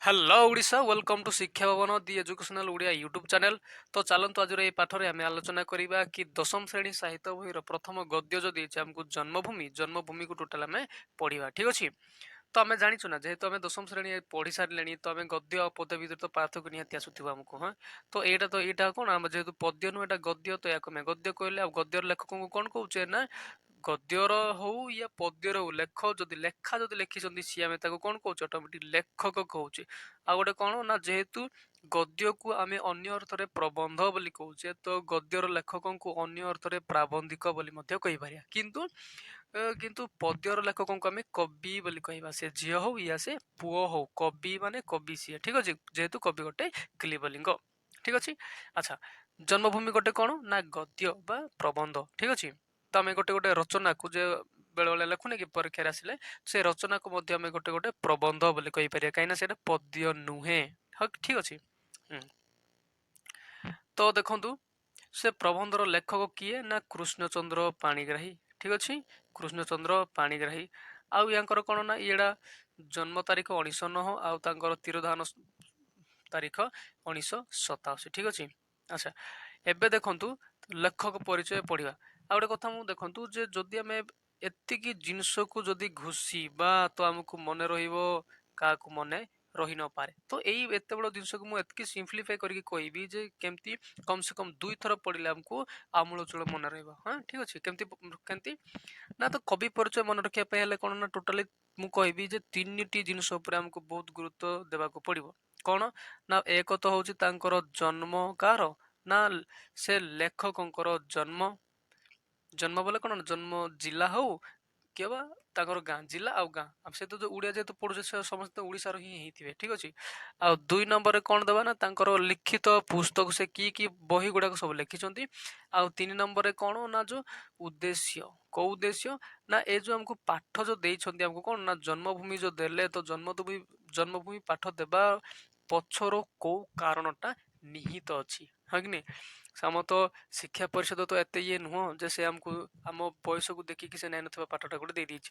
Hello Odisha welcome to शिक्षा भवन दि educational Odia YouTube channel. तो चलतु आज ये पाठरे आम आलोचना करवा कि दशम श्रेणी साहित्य बही प्रथम गद्य जो देती आमको जन्मभूमि को टोटाल आम पढ़ा ठीक अच्छे। तो आम जाचु ना जेहेतु आम दशम श्रेणी पढ़ी सारे तो आम गद्य और पद्य भितर तो पार्थक्य निहाती आसुव आमको। हाँ, तो यहाँ कौन आम जेहेतु पद्य नुह गद्य तो या आम गद्य कहले गद्यर लेखक को कौन कौचे ना गद्यर हो या पद्यर हो लेख जदि लेखा जदि लिखिं सी आम कौन कौचे अटोमेटिक लेखक कौचे। आ गोटे कौन ना जेहेतु गद्य को आम अन्य अर्थ प्रबंध बोली कौचे तो गद्यर लेखक को अन्य अर्थ प्राबंधिक बोली कहीपर किंतु किंतु पद्यर लेखक को आम कवि बोली कहवा से झील हो या से पुओ हो कवि माने कवि सी ठीक अच्छे जेहेतु कवि गोटे क्लीबलिंग ठीक अच्छे। अच्छा, जन्मभूमि गोटे कौन ना गद्य बा प्रबंध ठीक अच्छे। तो आम गोटे गोटे रचना को जे बेले बेले लिखुने कि परीक्षा आसिले से रचना को आम गोटे गोटे प्रबंध बोली कहीपर कहीं पद्य नुहे। हाँ ठीक अच्छे। तो देखु से प्रबंधर लेखक किए ना कृष्णचंद्र पाणिग्राही ठीक अच्छे। कृष्णचंद्र पाणिग्राही आउ यांकर कौन ना येड़ा जन्म तारीख 1909 आउ तांकर तिरोधान तारीख 1987 ठीक अच्छे। अच्छा, एबे देखंतु लेखक परिचय पढ़िया आ गोटे कथा मु देखंतु जे जदि आमे एतिकी जिनस को जदि घुषिबा तो आमको मने रहिबो का को मने रही न पारे। तो यही एत बड़ जिनस को मुझे सिंप्लीफाई करके कहबी जे केमती कम से कम 2 थर पढ़ले हमको आमूलचूल मन रहा। हाँ ठीक अच्छे। केमती केमती ना तो कवि परिचय मन रखा कौन ना टोटाली मु कहबी जे 3टी जिनस हमको बहुत गुरुत्व देवाक पड़ो। कौन ना एक तो हूँ जन्म कार ना से लेखकर जन्म जन्म बोले कौन जन्म जिला हो केबा ताकर गाँ जिला आउ गाँ अब से तो जो उड़िया जेहेतु पढ़ुचे से समस्त ओडिशार ही होइथिबे ठीक अछि। आ 2 नंबर कौन देबा ना तांकर लिखित पुस्तक से की बही गुड़ाक सब लिखिछंती। आ 3 नंबर कौन ना जो उद्देश्य को उद्देश्य ना ए जो हमको पाठ जो देइछंती हमको कौन ना जन्मभूमि जो देले तो जन्मभूमि पाठ देबा पछरो को कारणटा निहित अछि। हाँ कि नहीं साम तो शिक्षा परिषद तो एत ये नुह जे से हमको आम बयस को देखिकी से नाइन पाठटा गोटे दे देछि।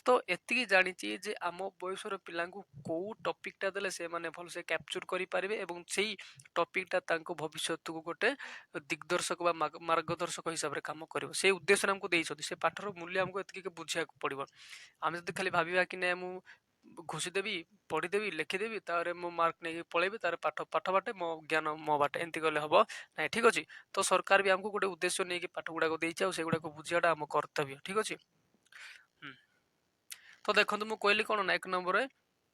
तो एतिकी जानी जे आम बयसर पिला कौ टपिकटा देले से माने भल से कैप्चर करि पारिबे एवं सेही टपिकटा तांको भविष्यत को गोटे दिग्दर्शक बा मार्गदर्शक हिसाब रे काम करिवो से उद्देश्य हमको देइछथि। से पाठर मूल्य हमको एतिकी बुझिया पड़िबो। आम जदि खाली भाबिबा कि नै मु घोषिदेवी पढ़ीदेवी लिखिदेवी तार मो मार्क नहीं पलैबी तार पाठ पाठ बाटे मो ज्ञान मो बाटे एमती गले हम ना ठीक अच्छे। तो सरकार भी आमको गोटे उद्देश्य नहीं कि पाठ गुड़ाक देगुड़ा बुझाटा आम कर्तव्य ठीक अच्छे। तो देखो मुझे कहली कौन ना 1 नंबर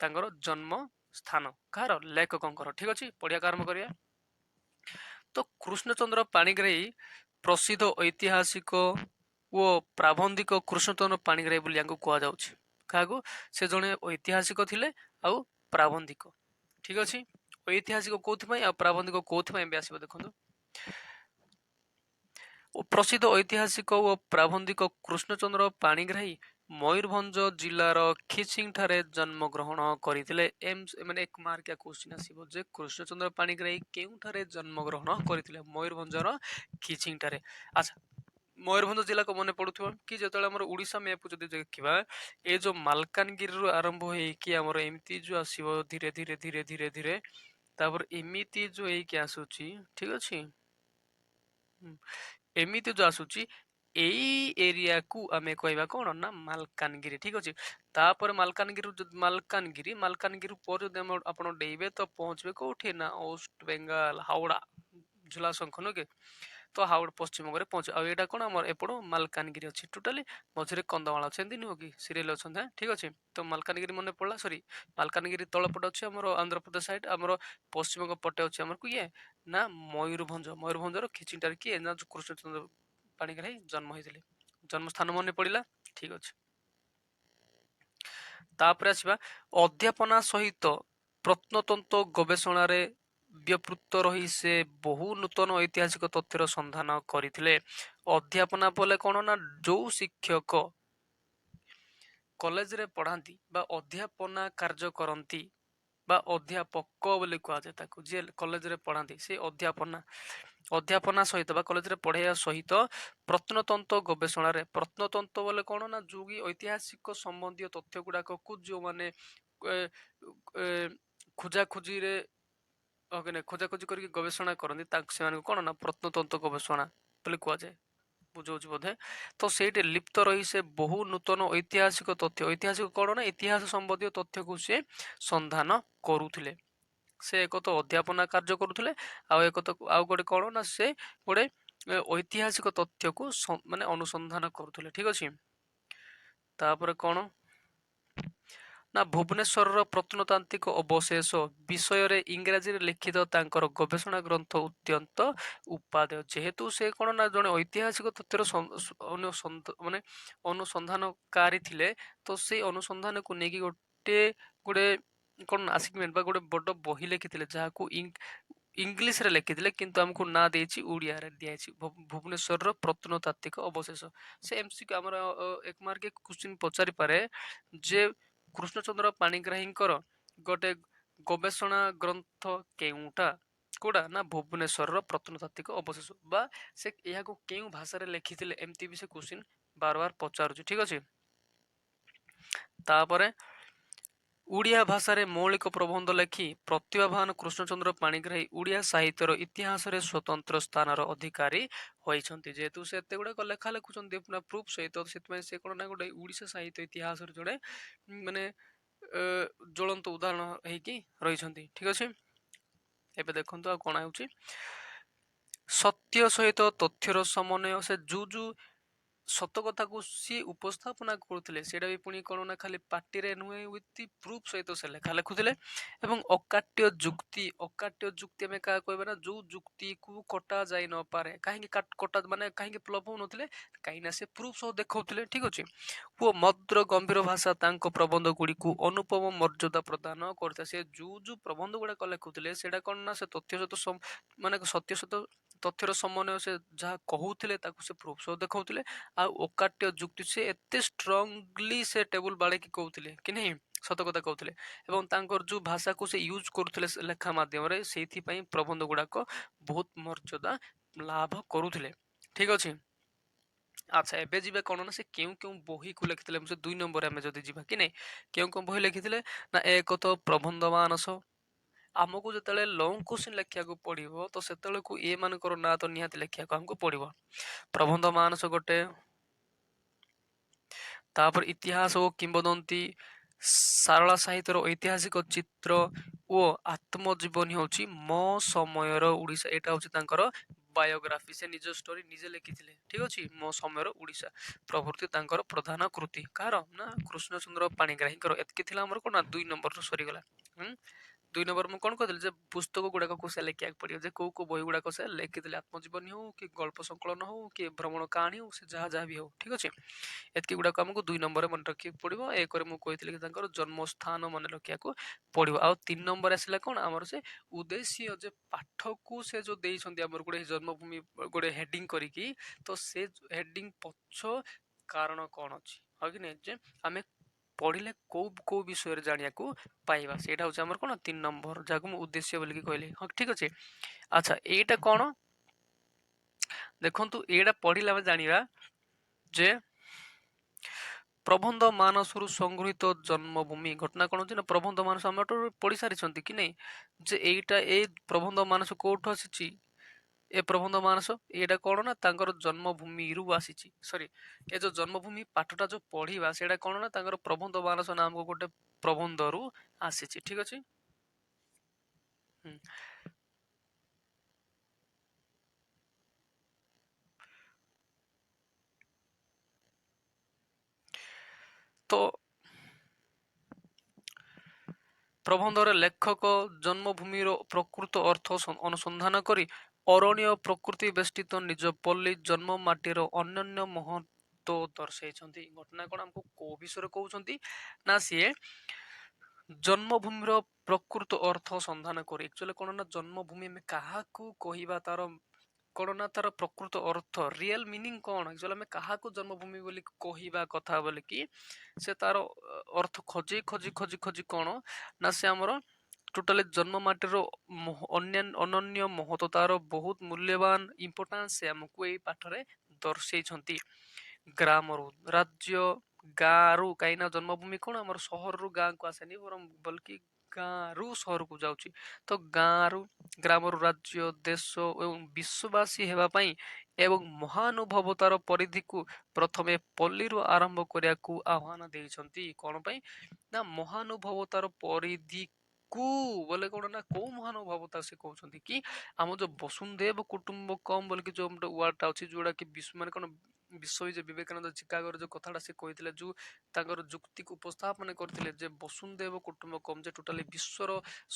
तांकर जन्म स्थान कहार लेखक ठीक अच्छे पढ़िया आरंभ करिया। तो कृष्णचंद्र पाणिग्राही प्रसिद्ध ऐतिहासिक ओ प्राबंधिक कृष्णचंद्र पाणिग्राही बोली कहुच्छे क्या से जड़े ऐतिहासिक थिले आउ प्राबंधिक ठीक अच्छे। ऐतिहासिक कौन आ प्राबंधिक कौन आसो देखो प्रसिद्ध ऐतिहासिक ओ प्राबंधिक कृष्णचंद्र पाणिग्राही मयूरभंज जिलार खिचिंग ठारे जन्म ग्रहण करते। माने 1 मार्किया क्वेश्चन आसीबो जे कृष्णचंद्र पाणिग्राही केउठारे जन्म ग्रहण करते मयूरभंजर खिचिंग ठारे। अच्छा, मयूरभंज जिला को मन पड़ुथ्व कि जो आम ओडिशा मैप जो देखा ये जो मालकानगिरी आरंभ होमर एमती जो आसो धीरे धीरे धीरे धीरे धीरे तापर एमती जो होके आसूची ठीक अच्छे। एमती जो आसूची एई एरिया को आम कहवा कौन ना मालकानगिरी ठीक अच्छे। तापर मालकानगिरी मालकानगिरी पर आप डेबे तो पहुंचे कौटे ना वेस्ट बेंगल हावड़ा झुला शंख नुह के तो हावड़ा पश्चिम बंग पहुंचे आईटा कौन आम एपट मालकानगिरी अच्छी टोटाली मझे कंधमाल अच्छे नुह कि सीरियल अच्छा ठीक अच्छे। तो मालकानगिरी मन पड़ा सरी मालकानगिरी तलपट अच्छे आम आंध्र प्रदेश साइड आम पश्चिम बंग पटे अच्छे आमर किए ना मयूरभंजर खिचिंटार किए ना कृष्णचंद्र पाणिग्राही जन्म होते जन्म स्थान मन पड़ा ठीक अच्छे। तापर आसवा अध्यापना सहित प्रत्नतंत्र गवेषण व्यापृत रही से बहु नूतन ऐतिहासिक तथ्यर संधान करते। अध्यापना बोले कौन ना जो शिक्षक कॉलेज रे पढ़ाती बा अध्यापना कार्य करती बा अध्यापक बोली कहुए जे कॉलेज रे पढ़ाती से अध्यापना सहित बा कॉलेज रे पढ़ाइया सहित प्रत्नतंत्र गवेषण प्रत्नतंत्र बोले कौन ना जो ऐतिहासिक संबंधी तथ्य गुड़ाक को जो माने ଖୋଜାଖୋଜିରେ ଖୋଜାଖୋଜି କରିକି ଗବେଷଣା କରନ୍ତି ସେମାନଙ୍କୁ କଣ ନା ପ୍ରତ୍ନତତ୍ତ୍ୱ ଗବେଷଣା ବୋଲି କୁହାଯାଏ। ବୁଝଉଛି ବୋଧେ। ତ ସେଇଠି ଲିପ୍ତ ରହି ସେ ବହୁ ନୂତନ ଐତିହାସିକ କଣ ନା ଇତିହାସ ସମ୍ବନ୍ଧୀୟ ତଥ୍ୟକୁ ସେ ସନ୍ଧାନ କରୁଥିଲେ। ସେ ଏକ ତ ଅଧ୍ୟାପନା କାର୍ଯ୍ୟ କରୁଥିଲେ, ଆଉ ଗୋଟେ କଣ ନା ସେ ଗୋଟେ ଐତିହାସିକ ତଥ୍ୟକୁ ମାନେ ଅନୁସନ୍ଧାନ କରୁଥିଲେ। ଠିକ ଅଛି। ତାପରେ କଣ ନା ଭୁବନେଶ୍ୱରର ପ୍ରତ୍ନତାନ୍ତ୍ରିକ ଅବଶେଷ ବିଷୟରେ ଇଂରାଜୀରେ ଲିଖିତ ତାଙ୍କର ଗବେଷଣା ଗ୍ରନ୍ଥ ଅତ୍ୟନ୍ତ ଉପାଦେୟ। ଯେହେତୁ ସେ କଣ ନା ଜଣେ ଐତିହାସିକ ତଥ୍ୟର ମାନେ ଅନୁସନ୍ଧାନକାରୀ ଥିଲେ, ତ ସେଇ ଅନୁସନ୍ଧାନକୁ ନେଇକି ଗୋଟେ କଣ ଆସିକି ବା ଗୋଟେ ବଡ ବହି ଲେଖିଥିଲେ, ଯାହାକୁ ଇଂଲିଶରେ ଲେଖିଥିଲେ, କିନ୍ତୁ ଆମକୁ ନାଁ ଦେଇଛି ଓଡ଼ିଆରେ ଦିଆଯାଇଛି ଭୁବନେଶ୍ୱରର ପ୍ରତ୍ନତାତ୍ତ୍ୱିକ ଅବଶେଷ। ସେ ଏମସିକ୍ୟୁ ଆମର ଏକ ମାର୍କ କ୍ୱେଶ୍ଚିନ୍ ପଚାରିପାରେ ଯେ କୃଷ୍ଣଚନ୍ଦ୍ର ପାଣିଗ୍ରାହୀଙ୍କର ଗୋଟେ ଗବେଷଣା ଗ୍ରନ୍ଥ କୋଉଟା ନା ଭୁବନେଶ୍ୱରର ପ୍ରତ୍ନତାତ୍ତ୍ୱିକ ଅବଶେଷ, ବା ସେ ଏହାକୁ କେଉଁ ଭାଷାରେ ଲେଖିଥିଲେ, ଏମିତି ବି ସେ କ୍ୱେଶ୍ଚିନ୍ ବାର ପଚାରୁଛି। ଠିକ ଅଛି। ତାପରେ ଓଡ଼ିଆ ଭାଷାରେ ମୌଳିକ ପ୍ରବନ୍ଧ ଲେଖି ପ୍ରତିଭାବାନ କୃଷ୍ଣଚନ୍ଦ୍ର ପାଣିଗ୍ରାହୀ ଓଡ଼ିଆ ସାହିତ୍ୟର ଇତିହାସରେ ସ୍ୱତନ୍ତ୍ର ସ୍ଥାନର ଅଧିକାରୀ ହୋଇଛନ୍ତି। ଯେହେତୁ ସେ ଏତେ ଗୁଡାକ ଲେଖା ଲେଖୁଛନ୍ତି ପୁରା ପ୍ରୁଫ୍ ସହିତ, ସେଥିପାଇଁ ସେ କଣ ନା ଗୋଟେ ଓଡ଼ିଶା ସାହିତ୍ୟ ଇତିହାସରେ ଜଣେ ମାନେ ଜ୍ୱଳନ୍ତ ଉଦାହରଣ ହେଇକି ରହିଛନ୍ତି। ଠିକ ଅଛି। ଏବେ ଦେଖନ୍ତୁ ଆଉ କଣ ହେଉଛି। ସତ୍ୟ ସହିତ ତଥ୍ୟର ସମନ୍ୱୟ, ସେ ଯୋଉ ସତ କଥାକୁ ସିଏ ଉପସ୍ଥାପନା କରୁଥିଲେ, ସେଇଟା ବି ପୁଣି କଣ ନା ଖାଲି ପାଟିରେ ନୁହେଁ, ୱିଥ୍ ପ୍ରୁଫ୍ ସହିତ ସେ ଲେଖା ଲେଖୁଥିଲେ। ଏବଂ ଅକାଟ୍ୟ ଯୁକ୍ତି ଆମେ କାହା କହିବା ନା ଯୋଉ ଯୁକ୍ତିକୁ କଟା ଯାଇ ନପାରେ, କାହିଁକି ମାନେ କାହିଁକି ଲଭଉନଥିଲେ, କାହିଁକି ନା ସେ ପ୍ରୁଫ୍ ସହ ଦେଖାଉଥିଲେ। ଠିକ ଅଛି। ଓ ମଦ୍ର ଗମ୍ଭୀର ଭାଷା ତାଙ୍କ ପ୍ରବନ୍ଧ ଗୁଡିକୁ ଅନୁପମ ମର୍ଯ୍ୟାଦା ପ୍ରଦାନ କରିଥାଏ। ସେ ଯୋଉ ପ୍ରବନ୍ଧ ଗୁଡାକ ଲେଖୁଥିଲେ, ସେଇଟା କଣ ନା ସେ ତଥ୍ୟ ସହିତ ମାନେ ସତ୍ୟ ସହିତ ତଥ୍ୟର ସମନ୍ୱୟ, ସେ ଯାହା କହୁଥିଲେ ତାକୁ ସେ ପ୍ରୁଫ୍ ସହ ଦେଖାଉଥିଲେ। ଆଉ ଅକାଟ୍ୟ ଯୁକ୍ତି, ସେ ଏତେ ଷ୍ଟ୍ରଙ୍ଗଲି ସେ ଟେବୁଲ ବାଡେଇକି କହୁଥିଲେ କି ନାହିଁ, ସତ କଥା କହୁଥିଲେ। ଏବଂ ତାଙ୍କର ଯୋଉ ଭାଷାକୁ ସେ ୟୁଜ କରୁଥିଲେ ଲେଖା ମାଧ୍ୟମରେ, ସେଇଥିପାଇଁ ପ୍ରବନ୍ଧ ଗୁଡାକ ବହୁତ ମର୍ଯ୍ୟାଦା ଲାଭ କରୁଥିଲେ। ଠିକ ଅଛି। ଆଚ୍ଛା, ଏବେ ଯିବେ କଣ ନା ସେ କେଉଁ କେଉଁ ବହିକୁ ଲେଖିଥିଲେ। ସେ 2 ନମ୍ବରରେ ଆମେ ଯଦି ଯିବା କି ନାଇଁ, କେଉଁ କେଉଁ ବହି ଲେଖିଥିଲେ ନା ଏକ ତ ପ୍ରବନ୍ଧ ମାନସ। ଆମକୁ ଯେତେବେଳେ ଲଙ୍ଗ କ୍ୱେଶ୍ଚିନ୍ ଲେଖିବାକୁ ପଡିବ, ତ ସେତେବେଳକୁ ଏମାନଙ୍କର ନାଁ ତ ନିହାତି ଲେଖିବାକୁ ଆମକୁ ପଡିବ। ପ୍ରବନ୍ଧ ମାନସ ଗୋଟେ, ତାପରେ ଇତିହାସ ଓ କିମ୍ବଦନ୍ତୀ, ସାରଳା ସାହିତ୍ୟର ଐତିହାସିକ ଚିତ୍ର ଓ ଆତ୍ମଜୀବନୀ ହଉଛି ମୋ ସମୟର ଓଡ଼ିଶା। ଏଇଟା ହଉଛି ତାଙ୍କର ବାୟୋଗ୍ରାଫି, ସେ ନିଜ ଷ୍ଟୋରି ନିଜେ ଲେଖିଥିଲେ। ଠିକ ଅଛି। ମୋ ସମୟର ଓଡ଼ିଶା ପ୍ରଭୃତି ତାଙ୍କର ପ୍ରଧାନ କୃତି। କାହାର ନା କୃଷ୍ଣଚନ୍ଦ୍ର ପାଣିଗ୍ରାହୀଙ୍କର। ଏତିକି ଥିଲା ଆମର କଣ ନା 2 ନମ୍ବର ସରିଗଲା। 2 ନମ୍ବର ମୁଁ କଣ କହିଥିଲି ଯେ ପୁସ୍ତକ ଗୁଡାକୁ ସେ ଲେଖିବାକୁ ପଡିବ, ଯେ କୋଉ କୋଉ ବହି ଗୁଡାକ ସେ ଲେଖିଥିଲେ, ଆତ୍ମଜୀବନୀ ହଉ କି ଗଳ୍ପ ସଂକଳନ ହଉ କି ଭ୍ରମଣ କାହାଣୀ ହଉ, ସେ ଯାହା ବି ହଉ। ଠିକ ଅଛି। ଏତିକି ଗୁଡାକ ଆମକୁ 2 ନମ୍ବରରେ ମନେ ରଖିବାକୁ ପଡିବ। ଏକରେ ମୁଁ କହିଥିଲି କି ତାଙ୍କର ଜନ୍ମସ୍ଥାନ ମନେ ରଖିବାକୁ ପଡିବ। ଆଉ 3 ନମ୍ବର ଆସିଲା କଣ ଆମର ସେ ଉଦ୍ଦେଶ୍ୟ, ଯେ ପାଠକୁ ସେ ଯୋଉ ଦେଇଛନ୍ତି ଆମର ଗୋଟେ ଜନ୍ମଭୂମି ଗୋଟେ ହେଡିଙ୍ଗ କରିକି, ତ ସେ ହେଡିଙ୍ଗ ପଛ କାରଣ କଣ ଅଛି, ଆଉ କି ନାଇଁ, ଯେ ଆମେ ପଢିଲେ କୋଉ କୋଉ ବିଷୟରେ ଜାଣିବାକୁ ପାଇବା, ସେଇଟା ହଉଛି ଆମର କଣ 3 ନମ୍ବର, ଯାହାକୁ ମୁଁ ଉଦ୍ଦେଶ୍ୟ ବୋଲିକି କହିଲି। ହଁ, ଠିକ ଅଛି। ଆଚ୍ଛା, ଏଇଟା କଣ ଦେଖନ୍ତୁ, ଏଇଟା ପଢିଲେ ଆମେ ଜାଣିବା ଯେ ପ୍ରବନ୍ଧ ମାନସରୁ ସଂଗୃହୀତ ଜନ୍ମଭୂମି ଘଟଣା କଣ ହଉଛି ନା, ପ୍ରବନ୍ଧ ମାନସ ଆମେ ପଢି ସାରିଛନ୍ତି କି ନାଇଁ, ଯେ ଏଇ ପ୍ରବନ୍ଧ ମାନସ କୋଉଠୁ ଆସିଛି। ଏ ପ୍ରବନ୍ଧ ମାନସ ଏଇଟା କଣ ନା ତାଙ୍କର ଜନ୍ମଭୂମିରୁ ଆସିଛି। ସରି, ଏ ଯୋଉ ଜନ୍ମଭୂମି ପାଠଟା ଯୋଉ ପଢିବା, ସେଇଟା କଣ ନା ତାଙ୍କର ପ୍ରବନ୍ଧ ମାନସ ନାମକ ଗୋଟେ ପ୍ରବନ୍ଧରୁ ଆସିଛି। ଠିକ ଅଛି। ତ ପ୍ରବନ୍ଧରେ ଲେଖକ ଜନ୍ମଭୂମିର ପ୍ରକୃତ ଅର୍ଥ ଅନୁସନ୍ଧାନ କରି ଅରଣ୍ୟ ପ୍ରକୃତି ବେଷ୍ଟିତ ନିଜ ପଲ୍ଲୀ ଜନ୍ମ ମାଟିର ଅନନ୍ୟ ମହତ୍ଵ ଦର୍ଶାଇଛନ୍ତି। ଘଟଣା କଣ ଆମକୁ କୋଉ ବିଷୟରେ କହୁଛନ୍ତି ନା, ସିଏ ଜନ୍ମଭୂମିର ପ୍ରକୃତ ଅର୍ଥ ସନ୍ଧାନ କରି, ଆକ୍ଚୁଆଲି କଣ ନା ଜନ୍ମଭୂମି ଆମେ କାହାକୁ କହିବା, ତାର କଣ ନା ତାର ପ୍ରକୃତ ଅର୍ଥ, ରିଏଲ ମିନିଂ କଣ, ଆକ୍ଚୁଆଲି ଆମେ କାହାକୁ ଜନ୍ମଭୂମି ବୋଲି କହିବା କଥା ବୋଲିକି ସେ ତାର ଅର୍ଥ ଖୋଜି ଖୋଜି ଖୋଜି ଖୋଜି କଣ ନା ସେ ଆମର ଟୋଟାଲି ଜନ୍ମ ମାଟିର ଅନନ୍ୟ ମହତ୍ଵ, ତାର ବହୁତ ମୂଲ୍ୟବାନ ଇମ୍ପୋର୍ଟାନ୍ସ ସେ ଆମକୁ ଏଇ ପାଠରେ ଦର୍ଶେଇଛନ୍ତି। ଗ୍ରାମରୁ ରାଜ୍ୟ, ଗାଁରୁ, କାହିଁକି ନା ଜନ୍ମଭୂମି କଣ ଆମର ସହରରୁ ଗାଁକୁ ଆସେନି, ବରଂ ବଲ୍କି ଗାଁରୁ ସହରକୁ ଯାଉଛି। ତ ଗ୍ରାମରୁ ରାଜ୍ୟ, ଦେଶ ଏବଂ ବିଶ୍ୱବାସୀ ହେବା ପାଇଁ ଏବଂ ମହାନୁଭବତାର ପରିଧିକୁ ପ୍ରଥମେ ପଲ୍ଲୀରୁ ଆରମ୍ଭ କରିବାକୁ ଆହ୍ୱାନ ଦେଇଛନ୍ତି। କଣ ପାଇଁ ନା ମହାନୁଭବତାର ପରିଧିକୁ ବୋଲେ କଣ ନା କୋଉ ମହାନୁଭବତା ସେ କହୁଛନ୍ତି କି ଆମ ଯୋଉ ବସୁନ୍ଧୈବ କୁଟୁମ୍ବକମ୍ ବୋଲିକି ଯୋଉ ଗୋଟେ ୱାର୍ଡଟା ଅଛି ଯୋଉଟା କି ମାନେ କଣ ବିଶ୍ୱ ବିବେକାନନ୍ଦ ଚିକାଗୋର ଯୋଉ କଥାଟା ସେ କହିଥିଲେ, ଯୋଉ ତାଙ୍କର ଯୁକ୍ତିକୁ ଉପସ୍ଥାପନ କରିଥିଲେ ଯେ ବସୁନ୍ଧୈବ କୁଟୁମ୍ବକମ୍ ଯେ ଟୋଟାଲି ବିଶ୍ୱର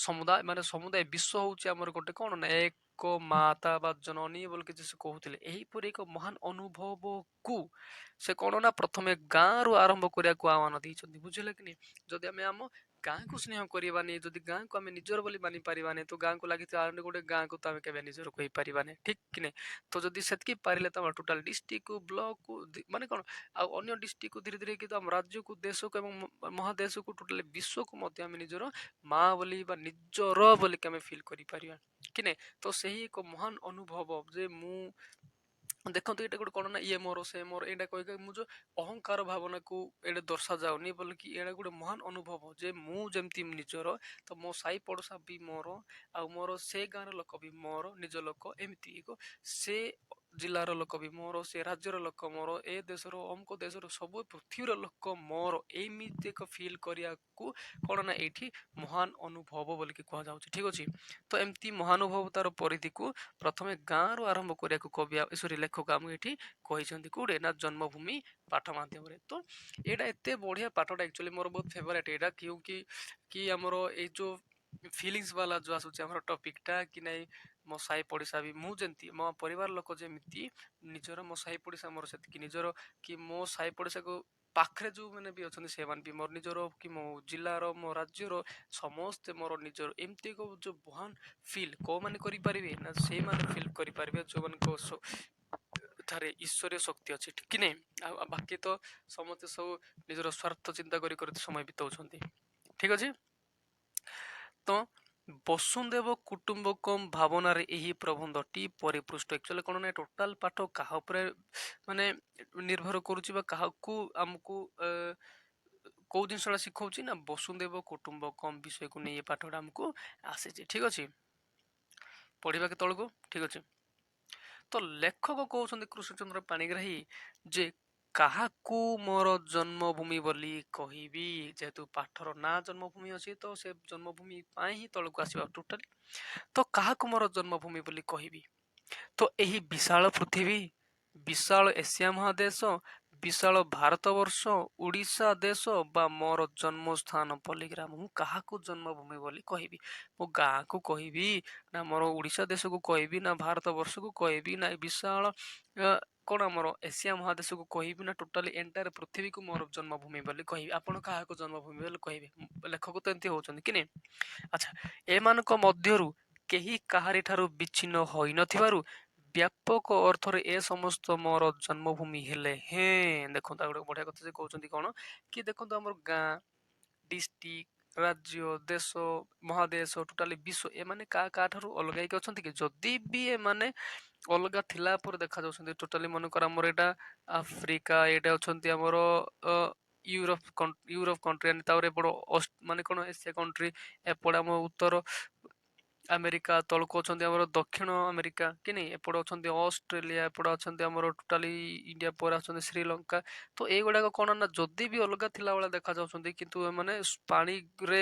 ସମୁଦାୟ ବିଶ୍ୱ ହଉଛି ଆମର ଗୋଟେ କଣ ନା ଏକ ମାତା ବା ଜନନୀ ବୋଲିକି ଯେ ସେ କହୁଥିଲେ, ଏହିପରି ଏକ ମହାନ ଅନୁଭବକୁ ସେ କଣ ନା ପ୍ରଥମେ ଗାଁରୁ ଆରମ୍ଭ କରିବାକୁ ଆହ୍ୱାନ ଦେଇଛନ୍ତି। ବୁଝିଲେ କି ନାଇଁ? ଯଦି ଆମେ ଆମ ଗାଁକୁ ସ୍ନେହ କରିବାନି, ଯଦି ଗାଁକୁ ଆମେ ନିଜର ବୋଲି ମାନି ପାରିବାନି, ତ ଗାଁକୁ ଲାଗିଥିବା ଅନ୍ୟ ଗୋଟେ ଗାଁକୁ ତ ଆମେ କେବେ ନିଜର କହିପାରିବାନି, ଠିକ କି ନାଇଁ? ତ ଯଦି ସେତିକି ପାରିଲେ ତ ଟୋଟାଲ ଡିଷ୍ଟ୍ରିକ୍ଟକୁ ବ୍ଲକକୁ ମାନେ କଣ ଆଉ ଅନ୍ୟ ଡିଷ୍ଟ୍ରିକ୍ଟକୁ ଧୀରେ ଧୀରେ କିନ୍ତୁ ଆମ ରାଜ୍ୟକୁ, ଦେଶକୁ ଏବଂ ମହାଦେଶକୁ ଟୋଟାଲି ବିଶ୍ୱକୁ ମଧ୍ୟ ଆମେ ନିଜର ମା ବୋଲି ବା ନିଜର ବୋଲିକି ଆମେ ଫିଲ୍ କରିପାରିବା କି ନାଇଁ? ତ ସେହି ଏକ ମହାନ ଅନୁଭବ ଯେ ମୁଁ ଦେଖନ୍ତୁ ଏଇଟା ଗୋଟେ କଣ ନା ଇଏ ମୋର ସେ ମୋର ଏଇଟା କହିକି ମୁଁ ଯୋଉ ଅହଙ୍କାର ଭାବନାକୁ ଏଇଟା ଦର୍ଶା ଯାଉନି, ବୋଲିକି ଏଇଟା ଗୋଟେ ମହାନ ଅନୁଭବ ଯେ ମୁଁ ଯେମିତି ନିଜର, ତ ମୋ ସାହି ପଡିଶା ବି ମୋର, ଆଉ ମୋର ସେ ଗାଁର ଲୋକ ବି ମୋର ନିଜ ଲୋକ, ଏମିତି ସେ ଜିଲ୍ଲାର ଲୋକ ବି ମୋର, ସେ ରାଜ୍ୟର ଲୋକ ମୋର, ଏ ଦେଶର ଅମୁକ ଦେଶର ସବୁ ପୃଥିବୀର ଲୋକ ମୋର, ଏମିତି ଏକ ଫିଲ୍ କରିବାକୁ କଣ ନା ଏଇଠି ମହାନ ଅନୁଭବ ବୋଲିକି କୁହାଯାଉଛି। ଠିକ ଅଛି, ତ ଏମିତି ମହାନୁଭବତାର ପରିଧିକୁ ପ୍ରଥମେ ଗାଁରୁ ଆରମ୍ଭ କରିବାକୁ ଲେଖକ ଆମକୁ ଏଠି କହିଛନ୍ତି କୋଉଠି ନା ଜନ୍ମଭୂମି ପାଠ ମାଧ୍ୟମରେ। ତ ଏଇଟା ଏତେ ବଢିଆ ପାଠଟା, ଆକ୍ଚୁଆଲି ମୋର ବହୁତ ଫେଭରାଇଟ ଏଇଟା କି ଆମର ଏଇ ଯୋଉ ଫିଲିଙ୍ଗସ୍ ବାଲା ଯୋଉ ଆସୁଛି ଆମର ଟପିକ ଟା କି ନାଇଁ ମୋ ସାହି ପଡିଶା ବି ମୁଁ ଯେମିତି ମୋ ପରିବାର ଲୋକ ଯେମିତି ନିଜର, ମୋ ସାହି ପଡିଶା ମୋର ସେତିକି ନିଜର, କି ମୋ ସାହି ପଡିଶାକୁ ପାଖରେ ଯୋଉମାନେ ବି ଅଛନ୍ତି ସେମାନେ ବି ମୋର ନିଜର, କି ମୋ ଜିଲ୍ଲାର ମୋ ରାଜ୍ୟର ସମସ୍ତେ ମୋର ନିଜର, ଏମିତି ଏକ ଯୋଉ ମହାନ ଫିଲ୍ କୋଉମାନେ କରିପାରିବେ ନା ସେଇମାନେ ଫିଲ୍ କରିପାରିବେ ଯୋଉମାନଙ୍କ ଠାରେ ଈଶ୍ୱରୀୟ ଶକ୍ତି ଅଛି, ଠିକ କି ନାଇଁ? ଆଉ ବାକି ତ ସମସ୍ତେ ସବୁ ନିଜର ସ୍ୱାର୍ଥ ଚିନ୍ତା କରି ସମୟ ବିତାଉଛନ୍ତି। ଠିକ ଅଛି, ତ ବସୁନ୍ଧୈବ କୁଟୁମ୍ବକମ୍ ଭାବନାରେ ଏହି ପ୍ରବନ୍ଧଟି ପରିପୃଷ୍ଟ। ଆକ୍ଚୁଆଲି କଣ ନା ଟୋଟାଲ ପାଠ କାହା ଉପରେ ମାନେ ନିର୍ଭର କରୁଛି ବା କାହାକୁ ଆମକୁ କୋଉ ଜିନିଷଟା ଶିଖଉଛି ନା ବସୁନ୍ଧୈବ କୁଟୁମ୍ବକମ୍ ବିଷୟକୁ ନେଇ ଏ ପାଠଟା ଆମକୁ ଆସିଛି। ଠିକ ଅଛି, ପଢିବା କେତେବେଳକୁ? ଠିକ ଅଛି, ତ ଲେଖକ କହୁଛନ୍ତି କୃଷ୍ଣଚନ୍ଦ୍ର ପାଣିଗ୍ରାହୀ ଯେ କାହାକୁ ମୋର ଜନ୍ମଭୂମି ବୋଲି କହିବି, ଯେହେତୁ ପାଠର ନାଁ ଜନ୍ମଭୂମି ଅଛି ତ ସେ ଜନ୍ମଭୂମି ପାଇଁ ହିଁ ତଳକୁ ଆସିବା ଟୋଟାଲି। ତ କାହାକୁ ମୋର ଜନ୍ମଭୂମି ବୋଲି କହିବି? ତ ଏହି ବିଶାଳ ପୃଥିବୀ, ବିଶାଳ ଏସିଆ ମହାଦେଶ, ବିଶାଳ ଭାରତବର୍ଷ, ଓଡ଼ିଶା ଦେଶ ବା ମୋର ଜନ୍ମସ୍ଥାନ ପଲ୍ଲୀଗ୍ରାମ, ମୁଁ କାହାକୁ ଜନ୍ମଭୂମି ବୋଲି କହିବି? ମୋ ଗାଁକୁ କହିବି ନା ମୋର ଓଡ଼ିଶା ଦେଶକୁ କହିବି ନା ଭାରତ ବର୍ଷକୁ କହିବି ନା ବିଶାଳ କଣ ଆମର ଏସିଆ ମହାଦେଶକୁ କହିବି ନା ଟୋଟାଲି ଏଣ୍ଟାୟାର ପୃଥିବୀକୁ ମୋର ଜନ୍ମଭୂମି ବୋଲି କହିବି? ଆପଣ କାହାକୁ ଜନ୍ମଭୂମି ବୋଲି କହିବେ? ଲେଖକ ତ ଏମିତି ହଉଛନ୍ତି କି ନାଇଁ? ଆଚ୍ଛା, ଏମାନଙ୍କ ମଧ୍ୟରୁ କେହି କାହାରି ଠାରୁ ବିଚ୍ଛିନ୍ନ ହୋଇନଥିବାରୁ ବ୍ୟାପକ ଅର୍ଥରେ ଏ ସମସ୍ତ ମୋର ଜନ୍ମଭୂମି ହେଲେ ହେଁ। ଦେଖନ୍ତୁ ଆଉ ଗୋଟେ ବଢିଆ କଥା ସେ କହୁଛନ୍ତି କଣ କି ଦେଖନ୍ତୁ ଆମର ଗାଁ, ଡିଷ୍ଟ୍ରିକ୍ଟ, ରାଜ୍ୟ, ଦେଶ, ମହାଦେଶ, ଟୋଟାଲି ବିଶ୍ୱ, ଏମାନେ କାହା କାହା ଠାରୁ ଅଲଗା ହେଇକି ଅଛନ୍ତି କି? ଯଦି ବି ଏମାନେ ଅଲଗା ଥିଲା ପରେ ଦେଖା ଯାଉଛନ୍ତି, ଟୋଟାଲି ମନେକର ଆମର ଏଇଟା ଆଫ୍ରିକା, ଏଇଟା ଅଛନ୍ତି ଆମର ୟୁରୋପ କଣ୍ଟ୍ରି, ତାପରେ ଏପଟ ମାନେ କଣ ଏସିଆ କଣ୍ଟ୍ରି, ଏପଟେ ଆମ ଉତ୍ତର ଆମେରିକା, ତଳକୁ ଅଛନ୍ତି ଆମର ଦକ୍ଷିଣ ଆମେରିକା କି ନାଇଁ, ଏପଟେ ଅଛନ୍ତି ଅଷ୍ଟ୍ରେଲିଆ, ଏପଟେ ଅଛନ୍ତି ଆମର ଟୋଟାଲି ଇଣ୍ଡିଆ ପରେ ଅଛନ୍ତି ଶ୍ରୀଲଙ୍କା। ତ ଏଇଗୁଡାକ କଣ ନା ଯଦି ବି ଅଲଗା ଥିଲା ଭଳିଆ ଦେଖା ଯାଉଛନ୍ତି, କିନ୍ତୁ ଏମାନେ ପାଣିରେ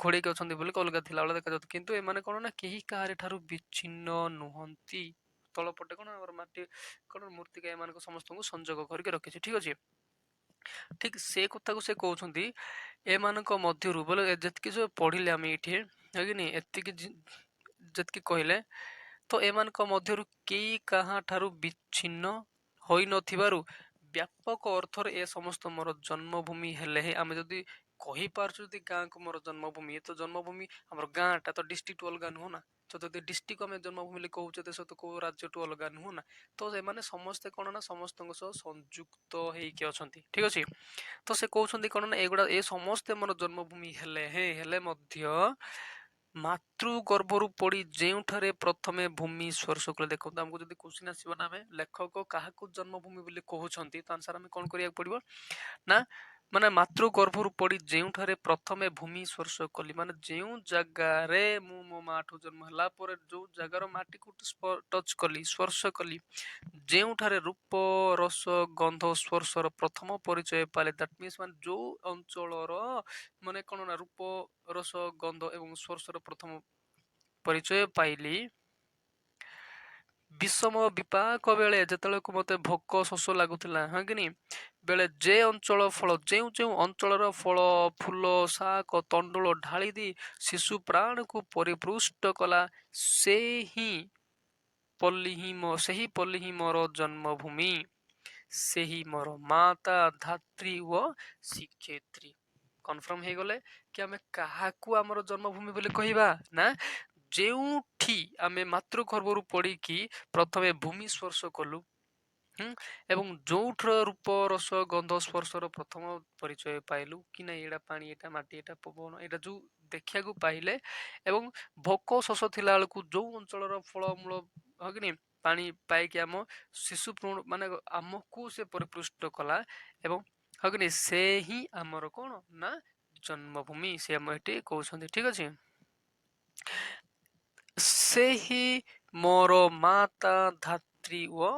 ଘୋଡେଇକି ଅଛନ୍ତି ବୋଲି ଅଲଗା ଥିଲା ଭଳିଆ ଦେଖାଯାଉଛି, କିନ୍ତୁ ଏମାନେ କଣ ନା କେହି କାହାରି ଠାରୁ ବିଚ୍ଛିନ୍ନ ନୁହନ୍ତି। ତଳପଟେ କଣ ଆମର ମାଟି କଣ ମୂର୍ତ୍ତିକା ଏମାନଙ୍କୁ ସମସ୍ତଙ୍କୁ ସଂଯୋଗ କରିକି ରଖିଛି। ଠିକ ଅଛି, ଠିକ ସେ କଥାକୁ ସେ କହୁଛନ୍ତି ଏମାନଙ୍କ ମଧ୍ୟରୁ ବୋଲେ ଯେତିକି ସବୁ ପଢିଲେ ଆମେ ଏଇଠି କି ଏତିକି ଯେତିକି କହିଲେ, ତ ଏମାନଙ୍କ ମଧ୍ୟରୁ କେହି କାହା ଠାରୁ ବିଚ୍ଛିନ୍ନ ହୋଇନଥିବାରୁ ବ୍ୟାପକ ଅର୍ଥରେ ଏ ସମସ୍ତ ମୋର ଜନ୍ମଭୂମି ହେଲେ ହିଁ, ଆମେ ଯଦି କହିପାରୁଛୁ ଯଦି ଗାଁକୁ ମୋର ଜନ୍ମଭୂମି, ତ ଜନ୍ମଭୂମି ଆମର ଗାଁଟା ତ ଡିଷ୍ଟ୍ରିକ୍ଟ ଅଲଗା ନୁହଁ ନା, ତ ଯଦି ଡିଷ୍ଟ୍ରିକ୍ଟ ଆମେ ଜନ୍ମଭୂମି କହୁଛେ ଦେଶ ତ କୋଉ ରାଜ୍ୟଠୁ ଅଲଗା ନୁହଁ ନା, ତ ଏମାନେ ସମସ୍ତେ କଣ ନା ସମସ୍ତଙ୍କ ସହ ସଂଯୁକ୍ତ ହେଇକି ଅଛନ୍ତି। ଠିକ ଅଛି, ତ ସେ କହୁଛନ୍ତି କଣ ନା ଏଗୁଡା ଏ ସମସ୍ତେ ମୋର ଜନ୍ମଭୂମି ହେଲେ ମଧ୍ୟ ମାତୃ ଗର୍ଭରୁ ପଡି ଯେଉଁଠାରେ ପ୍ରଥମେ ଭୂମି ସ୍ପର୍ଶ କଲେ। ଦେଖନ୍ତୁ ଆମକୁ ଯଦି କ୍ୱେଶ୍ଚିନ୍ ଆସିବ ନା ଆମେ ଲେଖକ କାହାକୁ ଜନ୍ମଭୂମି ବୋଲି କହୁଛନ୍ତି, ତ ଆନ୍ସର ଆମେ କଣ କରିବାକୁ ପଡିବ ନା ମାନେ ମାତୃ ଗର୍ଭରୁ ପଡ଼ି ଯେଉଁଠାରେ ପ୍ରଥମେ ଭୂମି ସ୍ପର୍ଶ କଲି, ମାନେ ଯେଉଁ ଜାଗାରେ ମୁଁ ମୋ ମାଠୁ ଜନ୍ମ ହେଲା ପରେ ଯୋଉ ଜାଗାର ମାଟିକୁ ଟଚ୍ କଲି, ସ୍ପର୍ଶ କଲି, ଯେଉଁଠାରେ ରୂପ ରସ ଗନ୍ଧ ସ୍ପର୍ଶର ପ୍ରଥମ ପରିଚୟ ପାଇଲେ, ଦ୍ୟାଟ୍ ମିନ୍ସ ମାନେ ଯୋଉ ଅଞ୍ଚଳର ମାନେ କଣ ନା ରୂପ ରସ ଗନ୍ଧ ଏବଂ ସ୍ପର୍ଶର ପ୍ରଥମ ପରିଚୟ ପାଇଲି, ବିଷମ ବିପାକ ବେଳେ ଯେତେବେଳକୁ ମତେ ଭୋକ ଶୋଷ ଲାଗୁଥିଲା, ହଁ କି ନି, ବେଳେ ଯେ ଅଞ୍ଚଳ ଫଳ ଯେଉଁ ଅଞ୍ଚଳର ଫଳ ଫୁଲ ଶାକ ତଣ୍ଡୁଳ ଢାଳି ଦେଇ ଶିଶୁ ପ୍ରାଣକୁ ପରିପୃଷ୍ଟ କଲା, ସେହି ପଲ୍ଲୀ ହିଁ ମୋର ଜନ୍ମଭୂମି, ସେହି ମୋର ମାତା ଧାତ୍ରୀ ଓ ଶିକ୍ଷୟିତ୍ରୀ। କନଫର୍ମ ହେଇଗଲେ କି ଆମେ କାହାକୁ ଆମର ଜନ୍ମଭୂମି ବୋଲି କହିବା ନା ଯେଉଁଠି ଆମେ ମାତୃଗର୍ଭରୁ ପଡ଼ିକି ପ୍ରଥମେ ଭୂମି ସ୍ପର୍ଶ କଲୁ, ଏବଂ ଯୋଉଠର ରୂପ ରସ ଗନ୍ଧ ସ୍ପର୍ଶର ପ୍ରଥମ ପରିଚୟ ପାଇଲୁ କି ନାଇଁ ଏଇଟା ପାଣି, ଏଇଟା ମାଟି, ଏଇଟା ପବନ, ଏଇଟା ଯୋଉ ଦେଖିବାକୁ ପାଇଲେ, ଏବଂ ଭୋକ ଶୋଷ ଥିଲା ବେଳକୁ ଯୋଉ ଅଞ୍ଚଳର ଫଳମୂଳ ହକିନି ପାଣି ପାଇକି ଆମ ଶିଶୁ ମାନେ ଆମକୁ ସେ ପରିପୃଷ୍ଟ କଲା, ଏବଂ ହକିନି ସେ ହିଁ ଆମର କଣ ନା ଜନ୍ମଭୂମି, ସେ ଆମ ଏଠି କହୁଛନ୍ତି। ଠିକ ଅଛି, ସେହି ମୋର ମାତା ଧାତ୍ରୀ ଓ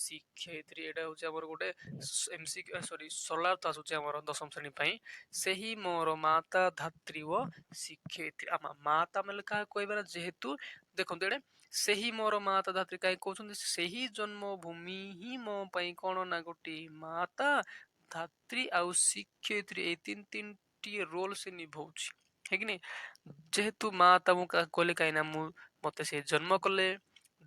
ଶିକ୍ଷୟିତ୍ରୀ, ଏଇଟା ହଉଛି ଆମର ଗୋଟେ ସଲାର୍ଥ ଆସୁଛି ଆମର ଦଶମ ଶ୍ରେଣୀ ପାଇଁ। ସେହି ମୋର ମାତା ଧାତ୍ରୀ ଓ ଶିକ୍ଷୟିତ୍ରୀ, ମାତା ମାନେ କାହା କହିବା ନା, ଯେହେତୁ ଦେଖନ୍ତୁ ଏଇଟା ସେହି ମୋର ମାତା ଧାତ୍ରୀ କାହିଁ କହୁଛନ୍ତି, ସେହି ଜନ୍ମଭୂମି ହିଁ ମୋ ପାଇଁ କଣ ନା ଗୋଟେ ମାତା ଧାତ୍ରୀ ଆଉ ଶିକ୍ଷୟିତ୍ରୀ, ଏଇ ତିନିଟି ରୋଲ ସେ ନିଭଉଛି, ହେଇକି ଯେହେତୁ ମାତା ମୁଁ କହିଲି କାହିଁକି ନା ମତେ ସେ ଜନ୍ମ କଲେ,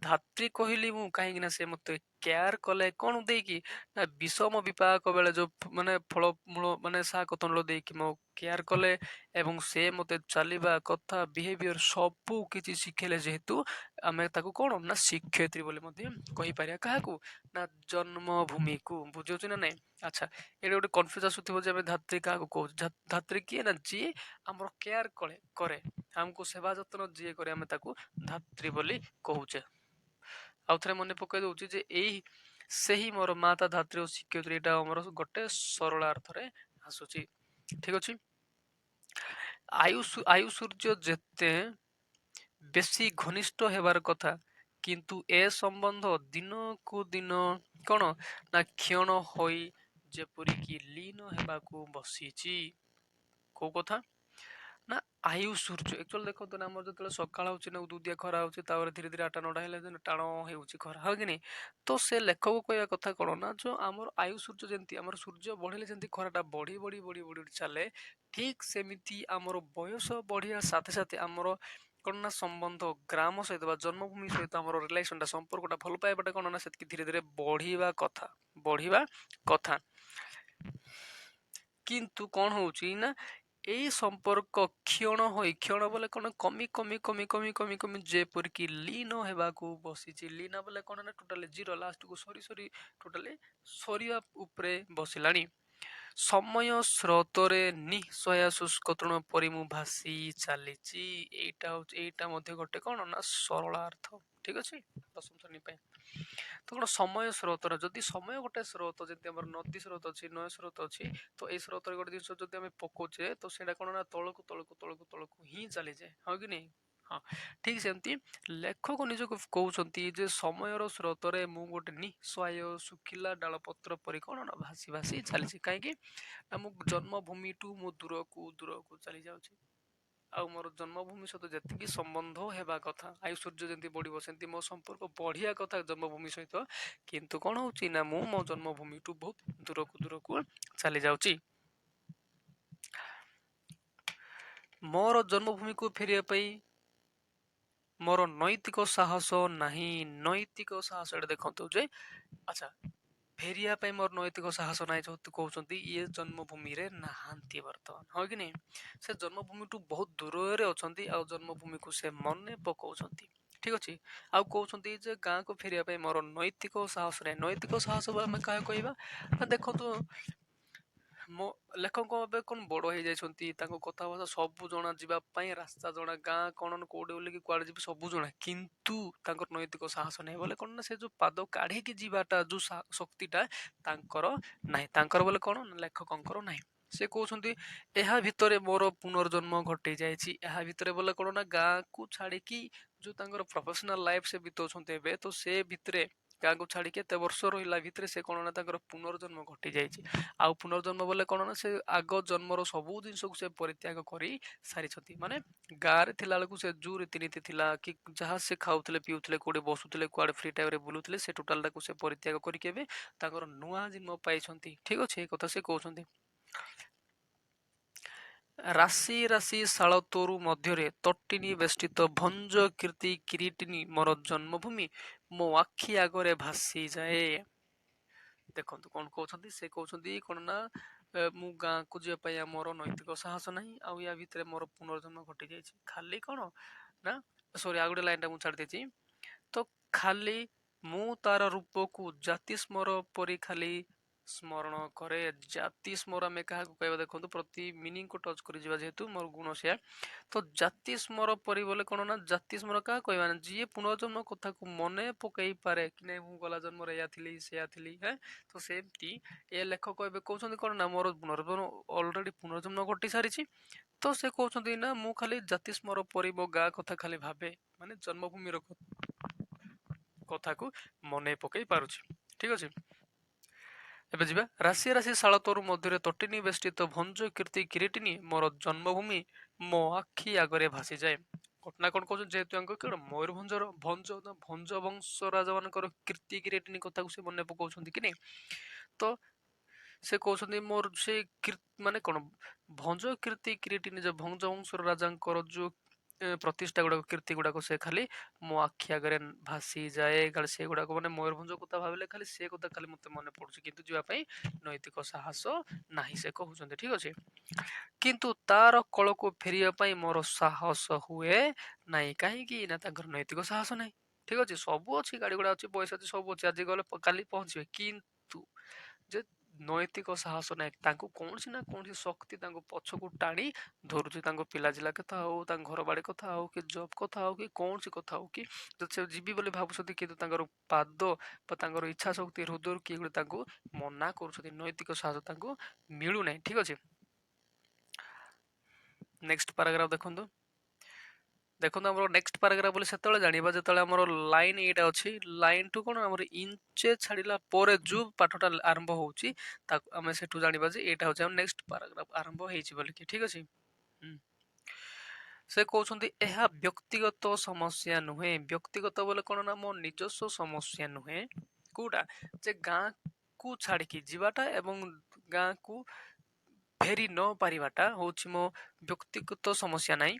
ଧାତ୍ରୀ କହିଲି ମୁଁ କାହିଁକି ନା ସେ ମତେ କେୟାର କଲେ, କଣ ଦେଇକି ନା ବିଷମ ବିପାକ ବେଳେ ଯୋଉ ମାନେ ଫଳମୂଳ ମାନେ ଶାଗ ତଣ୍ଡଳ ଦେଇକି ମୋ କେୟାର କଲେ, ଏବଂ ସେ ମତେ ଚାଲିବା କଥା ବିହେଭିୟର ସବୁ କିଛି ଶିଖେଇଲେ, ଯେହେତୁ ଆମେ ତାକୁ କଣ ନା ଶିକ୍ଷୟିତ୍ରୀ ବୋଲି ମଧ୍ୟ କହିପାରିବା। କାହାକୁ ନା ଜନ୍ମଭୂମିକୁ। ବୁଝୁଛି ନା ନାଇଁ? ଆଚ୍ଛା, ଏଇଟା ଗୋଟେ କନଫ୍ୟୁଜ ଆସୁଥିବ ଯେ ଆମେ ଧାତ୍ରୀ କାହାକୁ କହୁଛୁ। ଧାତ୍ରୀ କିଏ ନା ଯିଏ ଆମର କେୟାର କରେ, ଆମକୁ ସେବା ଯତ୍ନ ଯିଏ କରେ, ଆମେ ତାକୁ ଧାତ୍ରୀ ବୋଲି କହୁଛେ। ଆଉ ଥରେ ମନେ ପକାଇ ଦଉଛି ଯେ ସେହି ମୋର ମାତା ଧାତ୍ରୀ ଓ ଶିକ୍ଷୟିତ୍ରୀ, ଏଇଟା ଆମର ଗୋଟେ ସରଳାର୍ଥରେ ଆସୁଛି। ଠିକ ଅଛି, ଆୟୁ ସୂର୍ଯ୍ୟ ଯେତେ ବେଶୀ ଘନିଷ୍ଠ ହେବାର କଥା, କିନ୍ତୁ ଏ ସମ୍ବନ୍ଧ ଦିନକୁ ଦିନ କଣ ନା କ୍ଷୀଣ ହୋଇ ଯେପରିକି ଲୀନ ହେବାକୁ ବସିଛି। କୋଉ କଥା ନା ଆୟୁ ସୂର୍ଯ୍ୟ, ଏକ୍ଚୁଆଲି ଦେଖନ୍ତୁ ନା ଆମର ଯେତେବେଳେ ସକାଳ ହଉଛି ନା ଉଦୁଦିଆ ଖରା ହଉଛି, ତାପରେ ଧୀରେ ଧୀରେ 8-9ଟା ହେଲେ ଟାଣ ହେଉଛି ଖରା, ହଁ କି ନାଇଁ? ତ ସେ ଲେଖକ କହିବା କଥା କଣ ନା, ଯୋଉ ଆମର ଆୟୁ ସୂର୍ଯ୍ୟ ଯେମିତି ଆମର ସୂର୍ଯ୍ୟ ବଢିଲେ ଯେମିତି ଖରାଟା ବଢି ବଢି ବଢି ବଢି ଚାଲେ, ଠିକ ସେମିତି ଆମର ବୟସ ବଢିବା ସାଥେ ସାଥେ ଆମର କଣ ନା ସମ୍ବନ୍ଧ ଗ୍ରାମ ସହିତ ବା ଜନ୍ମଭୂମି ସହିତ ଆମର ରିଲେସନଟା ସମ୍ପର୍କଟା ଭଲ ପାଇବାଟା କଣ ନା ସେତିକି ଧୀରେ ଧୀରେ ବଢିବା କଥା। କିନ୍ତୁ କଣ ହଉଛି ନା ଏଇ ସମ୍ପର୍କ କ୍ଷୀଣ ବୋଲେ କଣ କମି କମି କମି କମି କମି କମି ଯେପରିକି ଲୀନ ହେବାକୁ ବସିଛି। ଲୀନ ବୋଲେ କଣ ନା ଟୋଟାଲି ଜିରୋ, ଲାଷ୍ଟକୁ ସରି ଟୋଟାଲି ସରିବା ଉପରେ ବସିଲାଣି। ସମୟ ସ୍ରୋତରେ ନିଃଶ୍ଵୟ ଶୁଷ୍କ ତୃଣ ପରି ମୁଁ ଭାସି ଚାଲିଛି। ଏଇଟା ମଧ୍ୟ ଗୋଟେ କଣ ନା ସରଳାର୍ଥ। ଠିକ ଅଛି, ଦଶମ ଶ୍ରେଣୀ ପାଇଁ। ତ କଣ ସମୟ ସ୍ରୋତର, ଯଦି ସମୟ ଗୋଟେ ସ୍ରୋତ, ଯେମିତି ଆମର ନଦୀ ସ୍ରୋତ ଅଛି, ନଈ ସ୍ରୋତ ଅଛି, ତ ଏଇ ସ୍ରୋତରେ ଗୋଟେ ଜିନିଷ ଯଦି ଆମେ ପକଉଛେ ତ ସେଇଟା କଣ ନା ତଳକୁ ତଳକୁ ତଳକୁ ତଳକୁ ହିଁ ଚାଲିଯାଏ, ହଁ କି ନାଇଁ? ହଁ, ଠିକ ସେମିତି ଲେଖକ ନିଜକୁ କହୁଛନ୍ତି ଯେ ସମୟର ସ୍ରୋତରେ ମୁଁ ଗୋଟେ ନିଃଶ୍ଵାୟ ଶୁଖିଲା ଡାଳ ପତ୍ର ପରି କଣ ନା ଭାସି ଭାସି ଚାଲିଛି। କାହିଁକି ନା ମୁଁ ଜନ୍ମଭୂମିଠୁ ମୁଁ ଦୂରକୁ ଚାଲି ଯାଉଛି, ଆଉ ମୋର ଜନ୍ମଭୂମି ସହିତ ଯେତିକି ସମ୍ବନ୍ଧ ହେବା କଥା, ଆୟୁ ସୂର୍ଯ୍ୟ ଯେମିତି ବଢିବ ସେମିତି ମୋ ସମ୍ପର୍କ ବଢିବା କଥା ଜନ୍ମଭୂମି ସହିତ, କିନ୍ତୁ କଣ ହଉଛି ନା ମୁଁ ମୋ ଜନ୍ମଭୂମିଠୁ ବହୁତ ଦୂରକୁ ଚାଲି ଯାଉଛି। ମୋର ଜନ୍ମଭୂମିକୁ ଫେରିବା ପାଇଁ ମୋର ନୈତିକ ସାହସ ନାହିଁ। ନୈତିକ ସାହସ, ଏଟା ଦେଖନ୍ତୁ ଯେ ଆଚ୍ଛା, ଫେରିବା ପାଇଁ ମୋର ନୈତିକ ସାହସ ନାହିଁ ଯେହେତୁ କହୁଛନ୍ତି ଇଏ ଜନ୍ମଭୂମିରେ ନାହାନ୍ତି ବର୍ତ୍ତମାନ, ହଁ କି ନାଇଁ? ସେ ଜନ୍ମଭୂମିଠୁ ବହୁତ ଦୂରରେ ଅଛନ୍ତି, ଆଉ ଜନ୍ମଭୂମିକୁ ସେ ମନେ ପକାଉଛନ୍ତି। ଠିକ ଅଛି, ଆଉ କହୁଛନ୍ତି ଯେ ଗାଁକୁ ଫେରିବା ପାଇଁ ମୋର ନୈତିକ ସାହସ ନାହିଁ। ନୈତିକ ସାହସ ଆମେ କାହା କହିବା? ଦେଖନ୍ତୁ ମୋ ଲେଖକ ଏବେ କଣ ବଡ ହେଇଯାଇଛନ୍ତି, ତାଙ୍କ କଥାବାର୍ତ୍ତା ସବୁ ଜଣା, ଯିବା ପାଇଁ ରାସ୍ତା ଜଣା, ଗାଁ କଣ କୋଉଠି ବୋଲିକି କୁଆଡେ ଯିବି ସବୁ ଜଣା, କିନ୍ତୁ ତାଙ୍କର ନୈତିକ ସାହସ ନାହିଁ। ବୋଲେ କଣ ନା ସେ ଯୋଉ ପାଦ କାଢିକି ଯିବାଟା ଯୋଉ ଶକ୍ତିଟା ତାଙ୍କର ନାହିଁ। ତାଙ୍କର ବୋଲେ କଣ, ଲେଖକଙ୍କର ନାହିଁ। ସେ କହୁଛନ୍ତି ଏହା ଭିତରେ ମୋର ପୁନର୍ଜନ୍ମ ଘଟି ଯାଇଛି। ଏହା ଭିତରେ ବୋଲେ କଣ ନା ଗାଁକୁ ଛାଡିକି ଯୋଉ ତାଙ୍କର ପ୍ରଫେସନାଲ ଲାଇଫ ସେ ବିତଉଛନ୍ତି ଏବେ, ତ ସେ ଭିତରେ ଗାଁକୁ ଛାଡିକି ଏତେ ବର୍ଷ ରହିଲା ଭିତରେ ସେ କଣ ନା ତାଙ୍କର ପୁନର୍ଜନ୍ମ ଘଟି ଯାଇଛି। ଆଉ ପୁନର୍ଜନ୍ମ ବୋଲେ କଣ ନା ସେ ଆଗ ଜନ୍ମର ସବୁ ଜିନିଷକୁ ସେ ପରିତ୍ୟାଗ କରି ସାରିଛନ୍ତି। ମାନେ ଗାଁରେ ଥିଲା ବେଳକୁ ସେ ଯୋଉ ରୀତିନୀତି ଥିଲା କି ଯାହା ସେ ଖାଉଥିଲେ ପିଉଥିଲେ କୋଉଠି ବସୁଥିଲେ କୁଆଡେ ଫ୍ରି ଟାଇମରେ ବୁଲୁଥିଲେ ସେ ଟୋଟାଲଟାକୁ ସେ ପରିତ୍ୟାଗ କରିକି ଏବେ ତାଙ୍କର ନୂଆ ଜନ୍ମ ପାଇଛନ୍ତି। ଠିକ ଅଛି, ଏ କଥା ସେ କହୁଛନ୍ତି। ରାଶି ରାଶି ଶାଳ ତୋରୁ ମଧ୍ୟରେ ତଟିନୀ ବେଷ୍ଟିତ ଭଞ୍ଜ କୀର୍ତ୍ତି କିରୀଟିନୀ ମୋର ଜନ୍ମଭୂମି ମୋ ଆଖି ଆଗରେ ଭାସିଯାଏ। ଦେଖନ୍ତୁ କଣ କହୁଛନ୍ତି, ସେ କହୁଛନ୍ତି କଣ ନା ମୁଁ ଗାଁକୁ ଯିବା ପାଇଁ ମୋର ନୈତିକ ସାହସ ନାହିଁ, ଆଉ ୟା ଭିତରେ ମୋର ପୁନର୍ଜନ୍ମ ଘଟି ଯାଇଛି। ଖାଲି କଣ ନା, ସରି ଆଉ ଗୋଟେ ଲାଇନ ଟା ମୁଁ ଛାଡି ଦେଇଛି। ତ ଖାଲି ମୁଁ ତାର ରୂପକୁ ଜାତି ସ୍ମର ପରି ଖାଲି ସ୍ମରଣ କରେ। ଜାତି ସ୍ମର ଆମେ କାହାକୁ କହିବା, ଦେଖନ୍ତୁ ପ୍ରତି ମିନିଂ କୁ ଟଚ୍ କରି ଯିବା, ଯେହେତୁ ମୋର ଗୁଣ ସେୟା। ତ ଜାତି ସ୍ମର ପରି ବୋଲେ କଣ ନା, ଜାତି ସ୍ମର କାହା କହିବା ନା, ଯିଏ ପୁନର୍ଜନ୍ମ କଥାକୁ ମନେ ପକେଇ ପାରେ କି ନାଇଁ ମୁଁ ଗଲା ଜନ୍ମରେ ଏୟା ଥିଲି ସେୟା ଥିଲି। ତ ସେମିତି ଏ ଲେଖକ ଏବେ କହୁଛନ୍ତି କଣ ନା, ମୋର ପୁନର୍ଜନ୍ମ ଅଲରେଡି ପୁନର୍ଜନ୍ମ ଘଟି ସାରିଛି। ତ ସେ କହୁଛନ୍ତି ନା ମୁଁ ଖାଲି ଜାତି ସ୍ମର ପରି ମୋ ଗାଁ କଥା ଖାଲି ଭାବେ, ମାନେ ଜନ୍ମଭୂମିର କଥାକୁ ମନେ ପକେଇ ପାରୁଛି। ଠିକ ଅଛି, ଏବେ ଯିବା। ରାଶି ରାଶି ଶାଳ ତୋରୁ ମଧ୍ୟରେ ତଟିନୀ ବେଷ୍ଟିତ ଭଞ୍ଜ କୀର୍ତ୍ତି କିରୀଟିନୀ ମୋର ଜନ୍ମଭୂମି ମୋ ଆଖି ଆଗରେ ଭାସିଯାଏ। ଘଟଣା କଣ କହୁଛନ୍ତି, ଯେହେତୁ ଆଙ୍କ କଣ ମୟୂରଭଞ୍ଜର ଭଞ୍ଜ ବଂଶ ରାଜା ମାନଙ୍କର କୀର୍ତ୍ତି କିରୀଟିନୀ କଥାକୁ ସେ ମନେ ପକାଉଛନ୍ତି କି ନାଇଁ। ତ ସେ କହୁଛନ୍ତି ମୋର ସେ ମାନେ କଣ ଭଞ୍ଜ କୀର୍ତ୍ତି କିରୀଟିନୀ, ଯେ ଭଞ୍ଜ ବଂଶର ରାଜାଙ୍କର ଯୋଉ ପ୍ରତିଷ୍ଠା ଗୁଡାକ କୀର୍ତ୍ତି ଗୁଡାକ ସେ ଖାଲି ମୋ ଆଖି ଆଗରେ ଭାସି ଯାଏ। ଖାଲି ସେଗୁଡାକ ମାନେ ମୟୂରଭଞ୍ଜ କଥା ଭାବିଲେ ଖାଲି ସେ କଥା ଖାଲି ମତେ ମନେ ପଡୁଛି, କିନ୍ତୁ ଯିବା ପାଇଁ ନୈତିକ ସାହସ ନାହିଁ ସେ କହୁଛନ୍ତି। ଠିକ ଅଛି, କିନ୍ତୁ ତାର କଳକୁ ଫେରିବା ପାଇଁ ମୋର ସାହସ ହୁଏ ନାହିଁ। କାହିଁକି ନା ତାଙ୍କର ନୈତିକ ସାହସ ନାହିଁ। ଠିକ ଅଛି, ସବୁ ଅଛି, ଗାଡି ଘୋଡା ଅଛି, ପଇସା ଅଛି, ସବୁ ଅଛି, ଆଜି ଗଲେ କାଲି ପହଞ୍ଚିବେ, କିନ୍ତୁ ଯେ ନୈତିକ ସାହସ ନାହିଁ। ତାଙ୍କୁ କୌଣସି ନା କୌଣସି ଶକ୍ତି ତାଙ୍କୁ ପଛକୁ ଟାଣି ଧରୁଛି। ତାଙ୍କ ପିଲାଜିଲା କଥା ହଉ, ତାଙ୍କ ଘର ବାଡି କଥା ହଉ, କି ଜବ୍ କଥା ହଉ, କି କୌଣସି କଥା ହଉ, କି ଯଦି ସେ ଯିବି ବୋଲି ଭାବୁଛନ୍ତି କିନ୍ତୁ ତାଙ୍କର ପାଦ ବା ତାଙ୍କର ଇଚ୍ଛା ଶକ୍ତି ହୃଦୟରୁ କିଏ ଗୋଟେ ତାଙ୍କୁ ମନା କରୁଛନ୍ତି। ନୈତିକ ସାହସ ତାଙ୍କୁ ମିଳୁନାହିଁ। ଠିକ ଅଛି, ନେକ୍ସଟ ପାରାଗ୍ରାଫ ଦେଖନ୍ତୁ। ଦେଖନ୍ତୁ ଆମର ନେକ୍ସଟ ପାରାଗ୍ରାଫ ବୋଲି ସେତେବେଳେ ଜାଣିବା ଯେତେବେଳେ ଆମର ଲାଇନ ଏଇଟା ଅଛି, ଲାଇନ ଟୁ କଣ ଆମର ଇଞ୍ଚେ ଛାଡିଲା ପରେ ଯୋଉ ପାଠଟା ଆରମ୍ଭ ହଉଛି ତାକୁ ଆମେ ସେଠୁ ଜାଣିବା ଯେ ଏଇଟା ହଉଛି ଆମର ନେକ୍ସଟ ପାରାଗ୍ରାଫ ଆରମ୍ଭ ହେଇଛି ବୋଲିକି। ଠିକ ଅଛି, ସେ କହୁଛନ୍ତି ଏହା ବ୍ୟକ୍ତିଗତ ସମସ୍ୟା ନୁହେଁ। ବ୍ୟକ୍ତିଗତ ବୋଲେ କଣ ନା, ମୋ ନିଜସ୍ୱ ସମସ୍ୟା ନୁହେଁ। କୋଉଟା, ଯେ ଗାଁକୁ ଛାଡିକି ଯିବାଟା ଏବଂ ଗାଁକୁ ଫେରି ନ ପାରିବାଟା ହଉଛି ମୋ ବ୍ୟକ୍ତିଗତ ସମସ୍ୟା ନାହିଁ।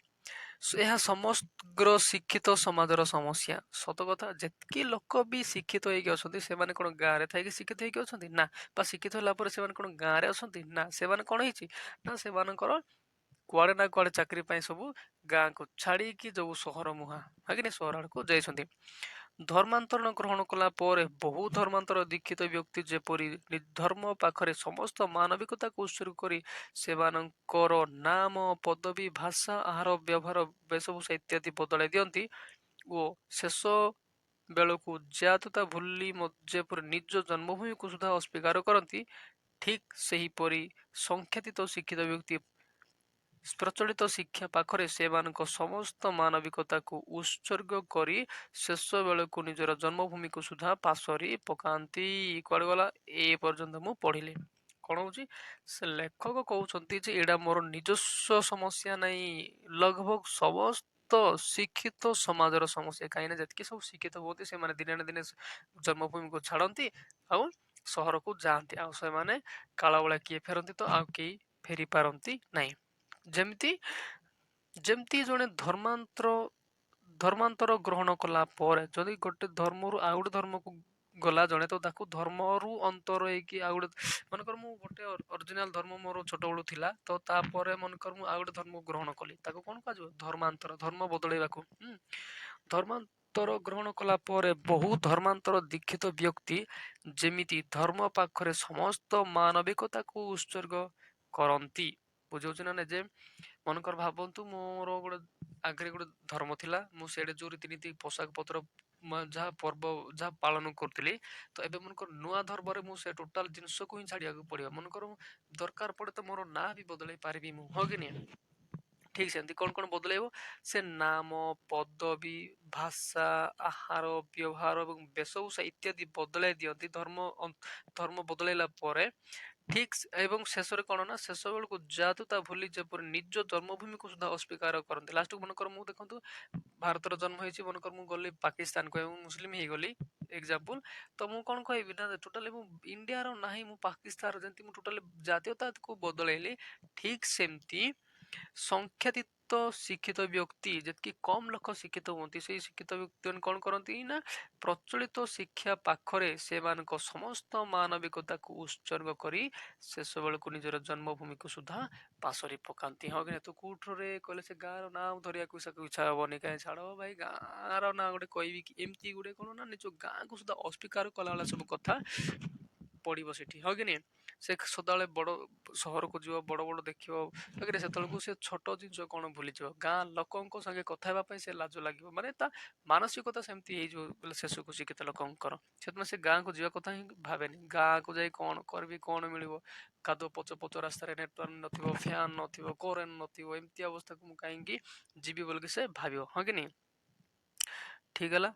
ଏହା ସମଗ୍ର ଶିକ୍ଷିତ ସମାଜର ସମସ୍ୟା। ସତ କଥା, ଯେତିକି ଲୋକ ବି ଶିକ୍ଷିତ ହେଇକି ଅଛନ୍ତି ସେମାନେ କଣ ଗାଁରେ ଥାଇକି ଶିକ୍ଷିତ ହେଇକି ଅଛନ୍ତି ନା, ବା ଶିକ୍ଷିତ ହେଲା ପରେ ସେମାନେ କଣ ଗାଁରେ ଅଛନ୍ତି ନା, ସେମାନେ କଣ ହେଇଛି ନା ସେମାନଙ୍କର କୁଆଡେ ନା କୁଆଡେ ଚାକିରି ପାଇଁ ସବୁ ଗାଁକୁ ଛାଡିକି ଯୋଉ ସହର ମୁହାଁ ଆଜ୍ଞା ସହର ଆଡକୁ ଯାଇଛନ୍ତି। ଧର୍ମାନ୍ତରଣ ଗ୍ରହଣ କଲା ପରେ ବହୁ ଧର୍ମାନ୍ତର ଦୀକ୍ଷିତ ବ୍ୟକ୍ତି ଯେପରି ଧର୍ମ ପାଖରେ ସମସ୍ତ ମାନବିକତାକୁ ଉତ୍ସର୍ଗ କରି ସେମାନଙ୍କର ନାମ ପଦବୀ ଭାଷା ଆହାର ବ୍ୟବହାର ବେଶଭୂଷା ଇତ୍ୟାଦି ବଦଳାଇ ଦିଅନ୍ତି ଓ ଶେଷ ବେଳକୁ ଜାତତା ଭୁଲି ଯେପରି ନିଜ ଜନ୍ମଭୂମିକୁ ସୁଦ୍ଧା ଅସ୍ୱୀକାର କରନ୍ତି, ଠିକ ସେହିପରି ସଂଖ୍ୟାତୀତ ଶିକ୍ଷିତ ବ୍ୟକ୍ତି ପ୍ରଚଳିତ ଶିକ୍ଷା ପାଖରେ ସେମାନଙ୍କ ସମସ୍ତ ମାନବିକତାକୁ ଉତ୍ସର୍ଗ କରି ଶେଷ ବେଳକୁ ନିଜର ଜନ୍ମଭୂମିକୁ ସୁଦ୍ଧା ପାସରି ପକାନ୍ତି। କୁଆଡେ ଗଲା ଏ ପର୍ଯ୍ୟନ୍ତ ମୁଁ ପଢିଲି। କଣ ହଉଛି, ସେ ଲେଖକ କହୁଛନ୍ତି ଯେ ଏଇଟା ମୋର ନିଜସ୍ୱ ସମସ୍ୟା ନାହିଁ, ଲଗଭଗ ସମସ୍ତ ଶିକ୍ଷିତ ସମାଜର ସମସ୍ୟା। କାହିଁକି ନା ଯେତିକି ସବୁ ଶିକ୍ଷିତ ହୁଅନ୍ତି ସେମାନେ ଦିନେ ନା ଦିନେ ଜନ୍ମଭୂମିକୁ ଛାଡନ୍ତି ଆଉ ସହରକୁ ଯାଆନ୍ତି, ଆଉ ସେମାନେ କାଳ ବେଳେ କିଏ ଫେରନ୍ତି ତ ଆଉ କେହି ଫେରି ପାରନ୍ତି ନାହିଁ। ଯେମିତି ଯେମିତି ଜଣେ ଧର୍ମାନ୍ତର ଗ୍ରହଣ କଲା ପରେ ଯଦି ଗୋଟେ ଧର୍ମରୁ ଆଉ ଗୋଟେ ଧର୍ମକୁ ଗଲା ଜଣେ, ତ ତାକୁ ଧର୍ମରୁ ଅନ୍ତର ହେଇକି ଆଉ ଗୋଟେ ମନେକର ମୁଁ ଗୋଟେ ଅରିଜିନାଲ ଧର୍ମ ମୋର ଛୋଟ ବେଳୁ ଥିଲା, ତ ତାପରେ ମନେକର ମୁଁ ଆଉ ଗୋଟେ ଧର୍ମକୁ ଗ୍ରହଣ କଲି, ତାକୁ କଣ କୁହାଯିବ, ଧର୍ମାନ୍ତର, ଧର୍ମ ବଦଳେଇବାକୁ। ଧର୍ମାନ୍ତର ଗ୍ରହଣ କଲା ପରେ ବହୁ ଧର୍ମାନ୍ତର ଦୀକ୍ଷିତ ବ୍ୟକ୍ତି ଯେମିତି ଧର୍ମ ପାଖରେ ସମସ୍ତ ମାନବିକତାକୁ ଉତ୍ସର୍ଗ କରନ୍ତି। ବୁଝାଉଛି ନା ନାଇଁ, ଯେ ମନେକର ଭାବନ୍ତୁ ମୋର ଗୋଟେ ଆଗରେ ଗୋଟେ ଧର୍ମ ଥିଲା, ମୁଁ ସେଇଟା ଯୋଉ ରୀତିନୀତି ପୋଷାକ ପତ୍ର ଯାହା ପର୍ବ ଯାହା ପାଳନ କରୁଥିଲି, ତ ଏବେ ମନେକର ନୂଆ ଧର୍ମରେ ମୁଁ ସେ ଟୋଟାଲ ଜିନିଷକୁ ହିଁ ଛାଡିବାକୁ ପଡିବ। ମନେକର ଦରକାର ପଡେ ତ ମୋର ନାଁ ବି ବଦଳେଇ ପାରିବି ମୁଁ, ହଁ କି ନାହିଁ? ଠିକ ସେମିତି କଣ କଣ ବଦଳେଇବ? ସେ ନାମ, ପଦବୀ, ଭାଷା, ଆହାର, ବ୍ୟବହାର ଏବଂ ବେଶଭୂଷା ଇତ୍ୟାଦି ବଦଳାଇ ଦିଅନ୍ତି ଧର୍ମ ବଦଳେଇଲା ପରେ। ଠିକ ଏବଂ ଶେଷରେ କଣ ନା, ଶେଷ ବେଳକୁ ଜାତୁ ତା ଭୁଲି ଯେପରି ନିଜ ଜନ୍ମଭୂମିକୁ ସୁଦ୍ଧା ଅସ୍ୱୀକାର କରନ୍ତି। ଲାଷ୍ଟକୁ ମନେକର ମୁଁ ଦେଖନ୍ତୁ ଭାରତରେ ଜନ୍ମ ହେଇଛି, ମନେକର ମୁଁ ଗଲି ପାକିସ୍ତାନକୁ ଏବଂ ମୁସଲିମ ହେଇଗଲି ଏକ୍ସାମ୍ପଲ, ତ ମୁଁ କଣ କହିବି ନା ଟୋଟାଲି ମୁଁ ଇଣ୍ଡିଆର ନାହିଁ, ମୁଁ ପାକିସ୍ତାନର, ଯେମିତି ମୁଁ ଟୋଟାଲି ଜାତୀୟତାକୁ ବଦଳେଇଲି। ଠିକ ସେମିତି ସଂଖ୍ୟାତୀତ ଶିକ୍ଷିତ ବ୍ୟକ୍ତି, ଯେତିକି କମ ଲୋକ ଶିକ୍ଷିତ ହୁଅନ୍ତି, ସେଇ ଶିକ୍ଷିତ ବ୍ୟକ୍ତି ମାନେ କଣ କରନ୍ତି ନା ପ୍ରଚଳିତ ଶିକ୍ଷା ପାଖରେ ସେମାନଙ୍କ ସମସ୍ତ ମାନବିକତାକୁ ଉତ୍ସର୍ଗ କରି ଶେଷ ବେଳକୁ ନିଜର ଜନ୍ମଭୂମିକୁ ସୁଦ୍ଧା ପାସରି ପକାନ୍ତି। ହଁ କି ନା? ତ କୋଉଠରେ କହିଲେ ସେ ଗାଁର ନାଁ ଧରିବାକୁ ଇଚ୍ଛା ହବନି, କାହିଁ ଛାଡ ଭାଇ, ଗାଁର ନାଁ ଗୋଟେ କହିବି କି? ଏମିତି ଗୋଟେ କଣ ନା ନିଜ ଗାଁକୁ ସୁଦ୍ଧା ଅସ୍ୱୀକାର କଲା ଭଳିଆ ସବୁ କଥା ପଡିବ ସେଠି, ହଁ କି ନାଇଁ? ସେ ସଦାବେଳେ ବଡ ସହରକୁ ଯିବ, ବଡ ବଡ ଦେଖିବ, ବାକି ସେତେବେଳକୁ ସେ ଛୋଟ ଜିନିଷ କଣ ଭୁଲିଯିବ। ଗାଁ ଲୋକଙ୍କ ସାଙ୍ଗେ କଥା ହେବା ପାଇଁ ସେ ଲାଜ ଲାଗିବ, ମାନେ ତା ମାନସିକତା ସେମିତି ହେଇଯିବ ବୋଲେ ଶେଷକୁ ଶିକ୍ଷିତ ଲୋକଙ୍କର। ସେଥିପାଇଁ ସେ ଗାଁକୁ ଯିବା କଥା ହିଁ ଭାବେନି। ଗାଁକୁ ଯାଇ କଣ କରିବି, କଣ ମିଳିବ? କାଦୁଅ ପଚ ପଚ ରାସ୍ତାରେ, ନେଟୱାର୍କ ନଥିବ, ଫ୍ୟାନ ନଥିବ, କରେଣ୍ଟ ନଥିବ, ଏମିତି ଅବସ୍ଥାକୁ ମୁଁ କାହିଁକି ଯିବି ବୋଲିକି ସେ ଭାବିବ, ହଁ କି ନାଇଁ? ଠିକ ହେଲା।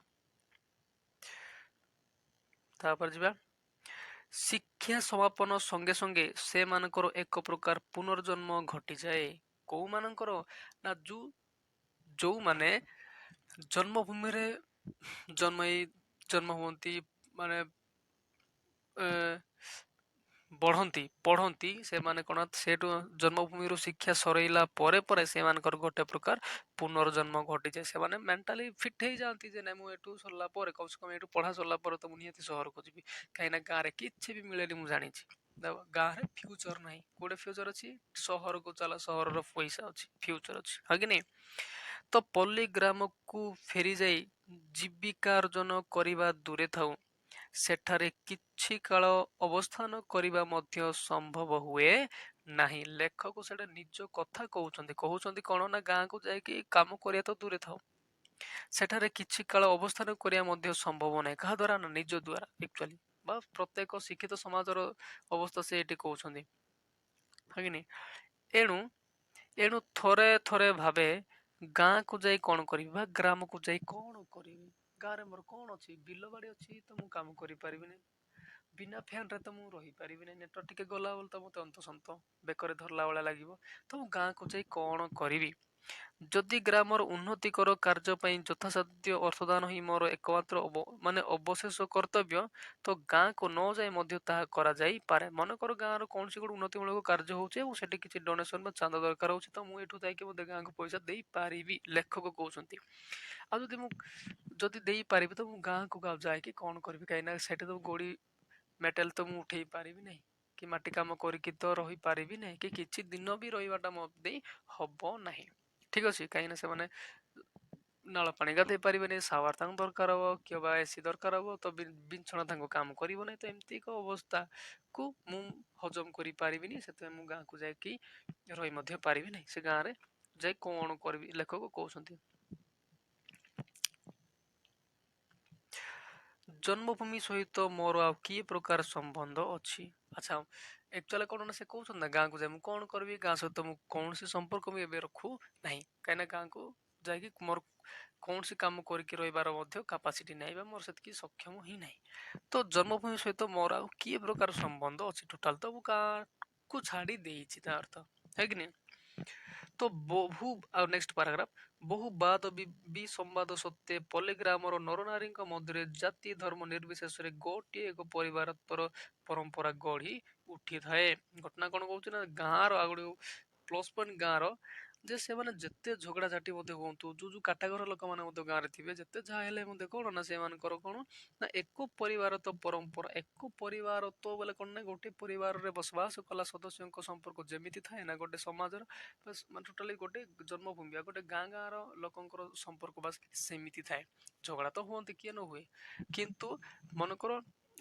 ତାପରେ ଯିବା, ଶିକ୍ଷା ସମାପନ ସଙ୍ଗେ ସଙ୍ଗେ ସେମାନଙ୍କର ଏକ ପ୍ରକାର ପୁନର୍ଜନ୍ମ ଘଟିଯାଏ। କୋଉମାନଙ୍କର ନା ଯୋଉମାନେ ଜନ୍ମଭୂମିରେ ଜନ୍ମ ହେଇ ଜନ୍ମ ହୁଅନ୍ତି, ମାନେ ଏ, ପଢନ୍ତି, ସେମାନେ କଣ ସେଠୁ ଜନ୍ମଭୂମିରୁ ଶିକ୍ଷା ସରେଇଲା ପରେ ପରେ ସେମାନଙ୍କର ଗୋଟେ ପ୍ରକାର ପୁନର୍ଜନ୍ମ ଘଟିଯାଏ। ସେମାନେ ମେଣ୍ଟାଲି ଫିଟ ହେଇଯାଆନ୍ତି ଯେ ନାଇଁ, ମୁଁ ଏଠୁ ସରିଲା ପରେ, କମ ସେ କମ ଏଠୁ ପଢା ସରିଲା ପରେ ତ ମୁଁ ନିହାତି ସହରକୁ ଯିବି, କାହିଁକିନା ଗାଁରେ କିଛି ବି ମିଳେନି, ମୁଁ ଜାଣିଛି। ଗାଁରେ ଫ୍ୟୁଚର ନାହିଁ। କୋଉଟେ ଫ୍ୟୁଚର ଅଛି? ସହରକୁ ଚାଲ, ସହରର ପଇସା ଅଛି, ଫ୍ୟୁଚର ଅଛି, ହଁ କି ନାଇଁ? ତ ପଲ୍ଲୀ ଗ୍ରାମକୁ ଫେରି ଯାଇ ଜୀବିକା ଅର୍ଜନ କରିବା ଦୂରେ ଥାଉ, ସେଠାରେ କିଛି କାଳ ଅବସ୍ଥାନ କରିବା ମଧ୍ୟ ସମ୍ଭବ ହୁଏ ନାହିଁ। ଲେଖକ ସେଟା ନିଜ କଥା କହୁଛନ୍ତି କଣ ନା, ଗାଁକୁ ଯାଇକି କାମ କରିବା ତ ଦୂରେ ଥାଉ, ସେଠାରେ କିଛି କାଳ ଅବସ୍ଥାନ କରିବା ମଧ୍ୟ ସମ୍ଭବ ନାହିଁ। କାହା ଦ୍ଵାରା ନା, ନିଜ ଦ୍ଵାରା ଆକ୍ଚୁଆଲି, ବା ପ୍ରତ୍ୟେକ ଶିକ୍ଷିତ ସମାଜର ଅବସ୍ଥା ସେ ଏଠି କହୁଛନ୍ତି, ହଁ କି ନାଇଁ? ଏଣୁ ଏଣୁ ଥରେ ଥରେ ଭାବେ, ଗାଁକୁ ଯାଇ କଣ କରିବି ବା ଗ୍ରାମକୁ ଯାଇ କଣ କରିବି? ଗାଁରେ ମୋର କଣ ଅଛି? ବିଲ ବାଡି ଅଛି ତ ମୁଁ କାମ କରିପାରିବିନି, ବିନା ଫ୍ୟାନ ରେ ତ ମୁଁ ରହିପାରିବିନି, ନେଟୱାର୍କ ଟିକେ ଗଲା ବୋଲି ତ ମତେ ଅନ୍ତସନ୍ତ ବେକରେ ଧରିଲା ଭଳିଆ ଲାଗିବ। ତ ମୁଁ ଗାଁକୁ ଯାଇ କଣ କରିବି? ଯଦି ଗ୍ରାମର ଉନ୍ନତିକର କାର୍ଯ୍ୟ ପାଇଁ ଯଥାସାଧ୍ୟ ଅର୍ଥଦାନ ହିଁ ମୋର ଏକମାତ୍ର ମାନେ ଅବଶେଷ କର୍ତ୍ତବ୍ୟ, ତ ଗାଁକୁ ନ ଯାଇ ମଧ୍ୟ ତାହା କରାଯାଇପାରେ। ମନେକର ଗାଁର କୌଣସି ଗୋଟେ ଉନ୍ନତିମୂଳକ କାର୍ଯ୍ୟ ହଉଛି ଏବଂ ସେଠି କିଛି ଡୋନେସନ ବା ଚାନ୍ଦା ଦରକାର ହଉଛି, ତ ମୁଁ ଏଠୁ ଯାଇକି ମଧ୍ୟ ଗାଁକୁ ପଇସା ଦେଇପାରିବି, ଲେଖକ କହୁଛନ୍ତି। ଆଉ ଯଦି ଦେଇପାରିବି ତ ମୁଁ ଗାଁକୁ ଯାଇକି କଣ କରିବି? କାହିଁକିନା ସେଠି ତ ଗୋଡି ମେଟାଲ ତ ମୁଁ ଉଠେଇ ପାରିବି ନାହିଁ, କି ମାଟି କାମ କରିକି ତ ରହିପାରିବି ନାହିଁ, କି କିଛି ଦିନ ବି ରହିବାଟା ମୋ ଦେଇ ହବ ନାହିଁ। ଠିକ ଅଛି, କାହିଁକିନା ସେମାନେ ନାଳ ପାଣି ଗାଧେଇ ପାରିବେନି, ସାୱାର ତାଙ୍କୁ ଦରକାର ହବ, କିମ୍ବା ଏସି ଦରକାର ହବ, ତ ବିଛଣା ତାଙ୍କୁ କାମ କରିବ ନାହିଁ। ତ ଏମିତି ଏକ ଅବସ୍ଥାକୁ ମୁଁ ହଜମ କରିପାରିବିନି, ସେଥିପାଇଁ ମୁଁ ଗାଁକୁ ଯାଇକି ରହି ମଧ୍ୟ ପାରିବି ନାହିଁ। ସେ ଗାଁରେ ଯାଇ କଣ କରିବି, ଲେଖକ କହୁଛନ୍ତି। ଜନ୍ମଭୂମି ସହିତ ମୋର ଆଉ କି ପ୍ରକାର ସମ୍ବନ୍ଧ ଅଛି? ଆଚ୍ଛା, ଏକଚୁଆଲି କଣ ନା, ସେ କହୁଛନ୍ତି ନା ଗାଁକୁ ଯାଇ ମୁଁ କଣ କରିବି, ଗାଁ ସହିତ ମୁଁ କୌଣସି ସମ୍ପର୍କ ମୁଁ ଏବେ ରଖୁ ନାହିଁ, କାହିଁକିନା ଗାଁକୁ ଯାଇକି ମୋର କୌଣସି କାମ କରିକି ରହିବାର ମଧ୍ୟ କାପାସିଟି ନାହିଁ, ବା ମୋର ସେତିକି ସକ୍ଷମ ହିଁ ନାହିଁ। ତ ଜନ୍ମଭୂମି ସହିତ ମୋର ଆଉ କି ପ୍ରକାର ସମ୍ବନ୍ଧ ଅଛି? ଟୋଟାଲ ତ ମୁଁ ଗାଁକୁ ଛାଡି ଦେଇଛି, ତା ଅର୍ଥ, ହେ କି ନାଇଁ? ତ ଆଉ ନେକ୍ସଟ ପାରାଗ୍ରାଫ, ବହୁ ବାଦ ବିସମ୍ବାଦ ସତ୍ତ୍ୱେ ପଲ୍ଲୀଗ୍ରାମର ନରନାରୀଙ୍କ ମଧ୍ୟରେ ଜାତି ଧର୍ମ ନିର୍ବିଶେଷରେ ଗୋଟିଏ ଏକ ପରିବାରର ପରମ୍ପରା ଗଢି ଉଠିଥାଏ। ଘଟଣା କଣ କହୁଛି ନା, ଗାଁର ଆଉ ଗୋଟେ ପ୍ଲସ ପଏଣ୍ଟ ଗାଁର, ଯେ ସେମାନେ ଯେତେ ଝଗଡା ଝାଟି ମଧ୍ୟ ହୁଅନ୍ତୁ, ଯୋଉ କାଟାଗର ଲୋକମାନେ ମଧ୍ୟ ଗାଁରେ ଥିବେ, ଯେତେ ଯାହା ହେଲେ ମଧ୍ୟ କଣ ନା, ସେମାନଙ୍କର କଣ ନା, ଏକ ପରିବାର ତ ପରମ୍ପରା, ଏକ ପରିବାର ତ ବୋଲେ କଣ ନା, ଗୋଟେ ପରିବାରରେ ବସବାସ କଲା ସଦସ୍ୟଙ୍କ ସମ୍ପର୍କ ଯେମିତି ଥାଏ ନା, ଗୋଟେ ସମାଜର ମାନେ ଟୋଟାଲି ଗୋଟେ ଜନ୍ମଭୂମି ବା ଗୋଟେ ଗାଁର ଲୋକଙ୍କର ସମ୍ପର୍କ ବାସ ସେମିତି ଥାଏ। ଝଗଡା ତ ହୁଅନ୍ତି, କିଏ ନ ହୁଏ, କିନ୍ତୁ ମନେକର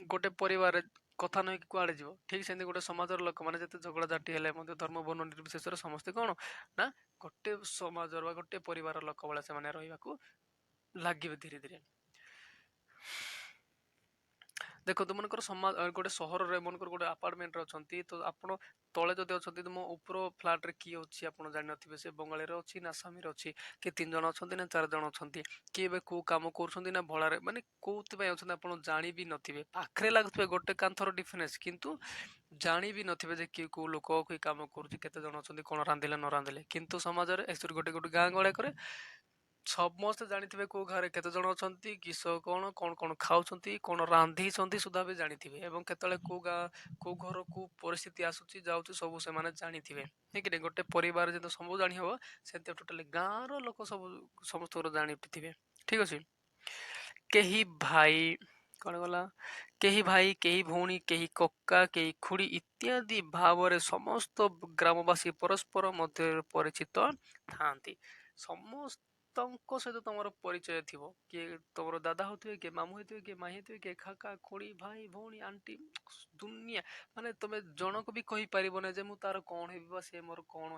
ଗୋଟେ ପରିବାରରେ କଥା ନହେଇକି କୁଆଡେ ଯିବ, ଠିକ ସେମିତି ଗୋଟେ ସମାଜର ଲୋକମାନେ ଯେତେ ଝଗଡା ଝାଟି ହେଲେ ମଧ୍ୟ ଧର୍ମ ବର୍ଣ୍ଣ ନିର୍ବିଶେଷରେ ସମସ୍ତେ କଣ ନା, ଗୋଟେ ସମାଜର ବା ଗୋଟେ ପରିବାର ଲୋକ ଭଳିଆ ସେମାନେ ରହିବାକୁ ଲାଗିବେ ଧୀରେ ଧୀରେ। ଦେଖନ୍ତୁ ମନେକର ଗୋଟେ ସହରରେ ମନେକର ଗୋଟେ ଆପାର୍ଟମେଣ୍ଟରେ ଅଛନ୍ତି, ତ ଆପଣ ତଳେ ଯଦି ଅଛନ୍ତି, ତୁମ ଉପର ଫ୍ଲାଟରେ କିଏ ଅଛି ଆପଣ ଜାଣିନଥିବେ। ସେ ବଙ୍ଗାଳୀରେ ଅଛି ନା ଆସାମୀରେ ଅଛି, କିଏ 3 ଜଣ ଅଛନ୍ତି ନା 4 ଜଣ ଅଛନ୍ତି, କିଏ ଏବେ କୋଉ କାମ କରୁଛନ୍ତି ନା ଭଡ଼ାରେ, ମାନେ କୋଉଥିପାଇଁ ଅଛନ୍ତି ଆପଣ ଜାଣି ବି ନଥିବେ। ପାଖରେ ଲାଗୁଥିବେ ଗୋଟେ କାନ୍ଥର ଡିଫରେନ୍ସ, କିନ୍ତୁ ଜାଣି ବି ନଥିବେ ଯେ କିଏ କୋଉ ଲୋକ କି କାମ କରୁଛି, କେତେ ଜଣ ଅଛନ୍ତି, କଣ ରାନ୍ଧିଲେ ନ ରାନ୍ଧିଲେ। କିନ୍ତୁ ସମାଜରେ ଗୋଟେ ଗୋଟେ ଗାଁ ଗହଳିକରେ ସମସ୍ତେ ଜାଣିଥିବେ କୋଉ ଘରେ କେତେ ଜଣ ଅଛନ୍ତି, କିସ କଣ କଣ କଣ ଖାଉଛନ୍ତି, କଣ ରାନ୍ଧିଛନ୍ତି ସୁଦ୍ଧା ବି ଜାଣିଥିବେ। ଏବଂ କେତେବେଳେ କୋଉ ଘର କୋଉ ପରିସ୍ଥିତି ଆସୁଛି ଯାଉଛି ସବୁ ସେମାନେ ଜାଣିଥିବେ। ଠିକ ନା? ଗୋଟେ ପରିବାର ଯେହେତୁ ସବୁ ଜାଣି ହବ, ସେମିତି ଟୋଟାଲି ଗାଁର ଲୋକ ସମସ୍ତଙ୍କର ଜାଣିଥିବେ। ଠିକ ଅଛି। କେହି ଭାଇ କଣ ଗଲା କେହି ଭାଇ, କେହି ଭଉଣୀ, କେହି କକା, କେହି ଖୁଡି ଇତ୍ୟାଦି ଭାବରେ ସମସ୍ତ ଗ୍ରାମବାସୀ ପରସ୍ପର ମଧ୍ୟରେ ପରିଚିତ ଥାନ୍ତି। ସମସ୍ତଙ୍କ ସହିତ ତମର ପରିଚୟ ଥିବ। କିଏ ତମର ଦାଦା ହଉଥିବେ, କିଏ ମାମୁଁ ହେଇଥିବେ, କିଏ ମାଇଁ ହେଇଥିବେ, କିଏ କାକା ଖୁଡି ଭାଇ ଭଉଣୀ ଆଣ୍ଟି ଦୁନିଆ, ମାନେ ତମେ ଜଣକୁ ବି କହିପାରିବ ନା ଯେ ମୁଁ ତାର କଣ ହେବି ବା ସେ ମୋର କଣ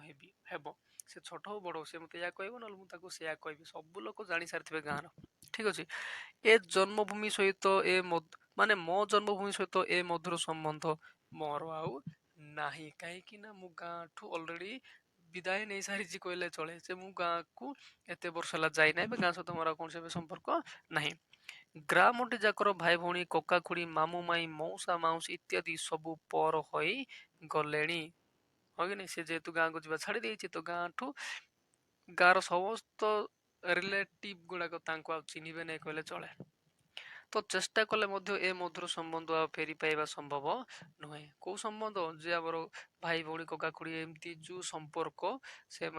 ହେବ। ସେ ଛୋଟ ହଉ ବଡ ହଉ, ସେ ମତେ ଏୟା କହିବ, ନହେଲେ ମୁଁ ତାକୁ ସେୟା କହିବି। ସବୁ ଲୋକ ଜାଣି ସାରିଥିବେ ଗାଁର। ଠିକ ଅଛି। ଏ ଜନ୍ମଭୂମି ସହିତ ମାନେ ମୋ ଜନ୍ମଭୂମି ସହିତ ଏ ମଧୁର ସମ୍ବନ୍ଧ ମୋର ଆଉ ନାହିଁ। କାହିଁକି ନା ମୁଁ ଗାଁଠୁ ଅଲରେଡି ବିଦାୟ ନେଇ ସାରିଛି କହିଲେ ଚଳେ। ଯେ ମୁଁ ଗାଁକୁ ଏତେ ବର୍ଷ ହେଲା ଯାଇନାହିଁ, ବା ଗାଁ ସହିତ ମୋର ଆଉ କୌଣସି ସମ୍ପର୍କ ନାହିଁ। ଗ୍ରାମଟି ଯାକର ଭାଇ ଭଉଣୀ, କକା ଖୁଡି, ମାମୁଁ ମାଇଁ, ମଉସା ମାଉସୀ ଇତ୍ୟାଦି ସବୁ ପର ହୋଇ ଗଲେଣି। ହଁ କି ନାଇଁ? ସେ ଯେହେତୁ ଗାଁକୁ ଯିବା ଛାଡି ଦେଇଛି, ତ ଗାଁର ସମସ୍ତ ରିଲେଟିଭ ଗୁଡାକ ତାଙ୍କୁ ଆଉ ଚିହ୍ନିବେ ନାହିଁ କହିଲେ ଚଳେ। ତ ଚେଷ୍ଟା କଲେ ମଧ୍ୟ ଏ ମଧୁର ସମ୍ବନ୍ଧ ଆଉ ଫେରି ପାଇବା ସମ୍ଭବ ନୁହେଁ। କୋଉ ସମ୍ବନ୍ଧ? ଯେ ଆମର ଭାଇ ଭଉଣୀ କକା ଖୁଡି ଏମିତି ଯୋଉ ସମ୍ପର୍କ, ସେ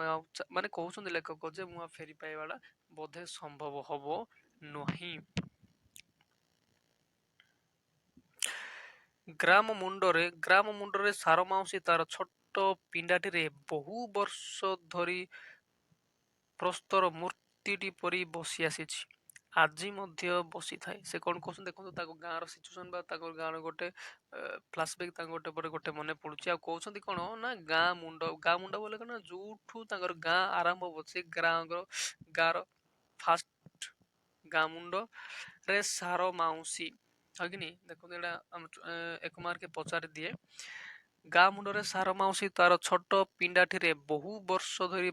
ମାନେ କହୁଛନ୍ତି ଲେଖକ ଯେ ମୁଁ ଆଉ ଫେରି ପାଇବାଟା ବୋଧେ ସମ୍ଭବ ହବ ନାହିଁ। ଗ୍ରାମ ମୁଣ୍ଡରେ ସାର ମାଉସୀ ତାର ଛୋଟ ପିଣ୍ଡାଟିରେ ବହୁ ବର୍ଷ ଧରି ପ୍ରସ୍ତର ମୂର୍ତ୍ତିଟି ପରି ବସି ଆସିଛି। ଆଜି ମଧ୍ୟ ବସିଥାଏ। ସେ କଣ କହୁଛନ୍ତି ଦେଖନ୍ତୁ, ତାଙ୍କ ଗାଁର ସିଚୁଏସନ ବା ତାଙ୍କ ଗାଁର ଗୋଟେ ଫ୍ଲାସବ୍ୟାକ୍ ତାଙ୍କ ଗୋଟେ ପରେ ଗୋଟେ ମନେ ପଡୁଛି। ଆଉ କହୁଛନ୍ତି କଣ ନା ଗାଁ ମୁଣ୍ଡ ବୋଲେ କଣ, ଯୋଉଠୁ ତାଙ୍କର ଗାଁ ଆରମ୍ଭ ହବ, ସେ ଗାଁର ଫାଷ୍ଟ ଗାଁ ମୁଣ୍ଡରେ ସାର ମାଉସୀ। ହଁ କି ନି? ଦେଖନ୍ତୁ ଏଇଟା ଏକ ମାର୍କ ପଚାରି ଦିଏ। ଗାଁ ମୁଣ୍ଡରେ ସାର ମାଉସୀ ତାର ଛୋଟ ପିଣ୍ଡାଟିରେ ବହୁ ବର୍ଷ ଧରି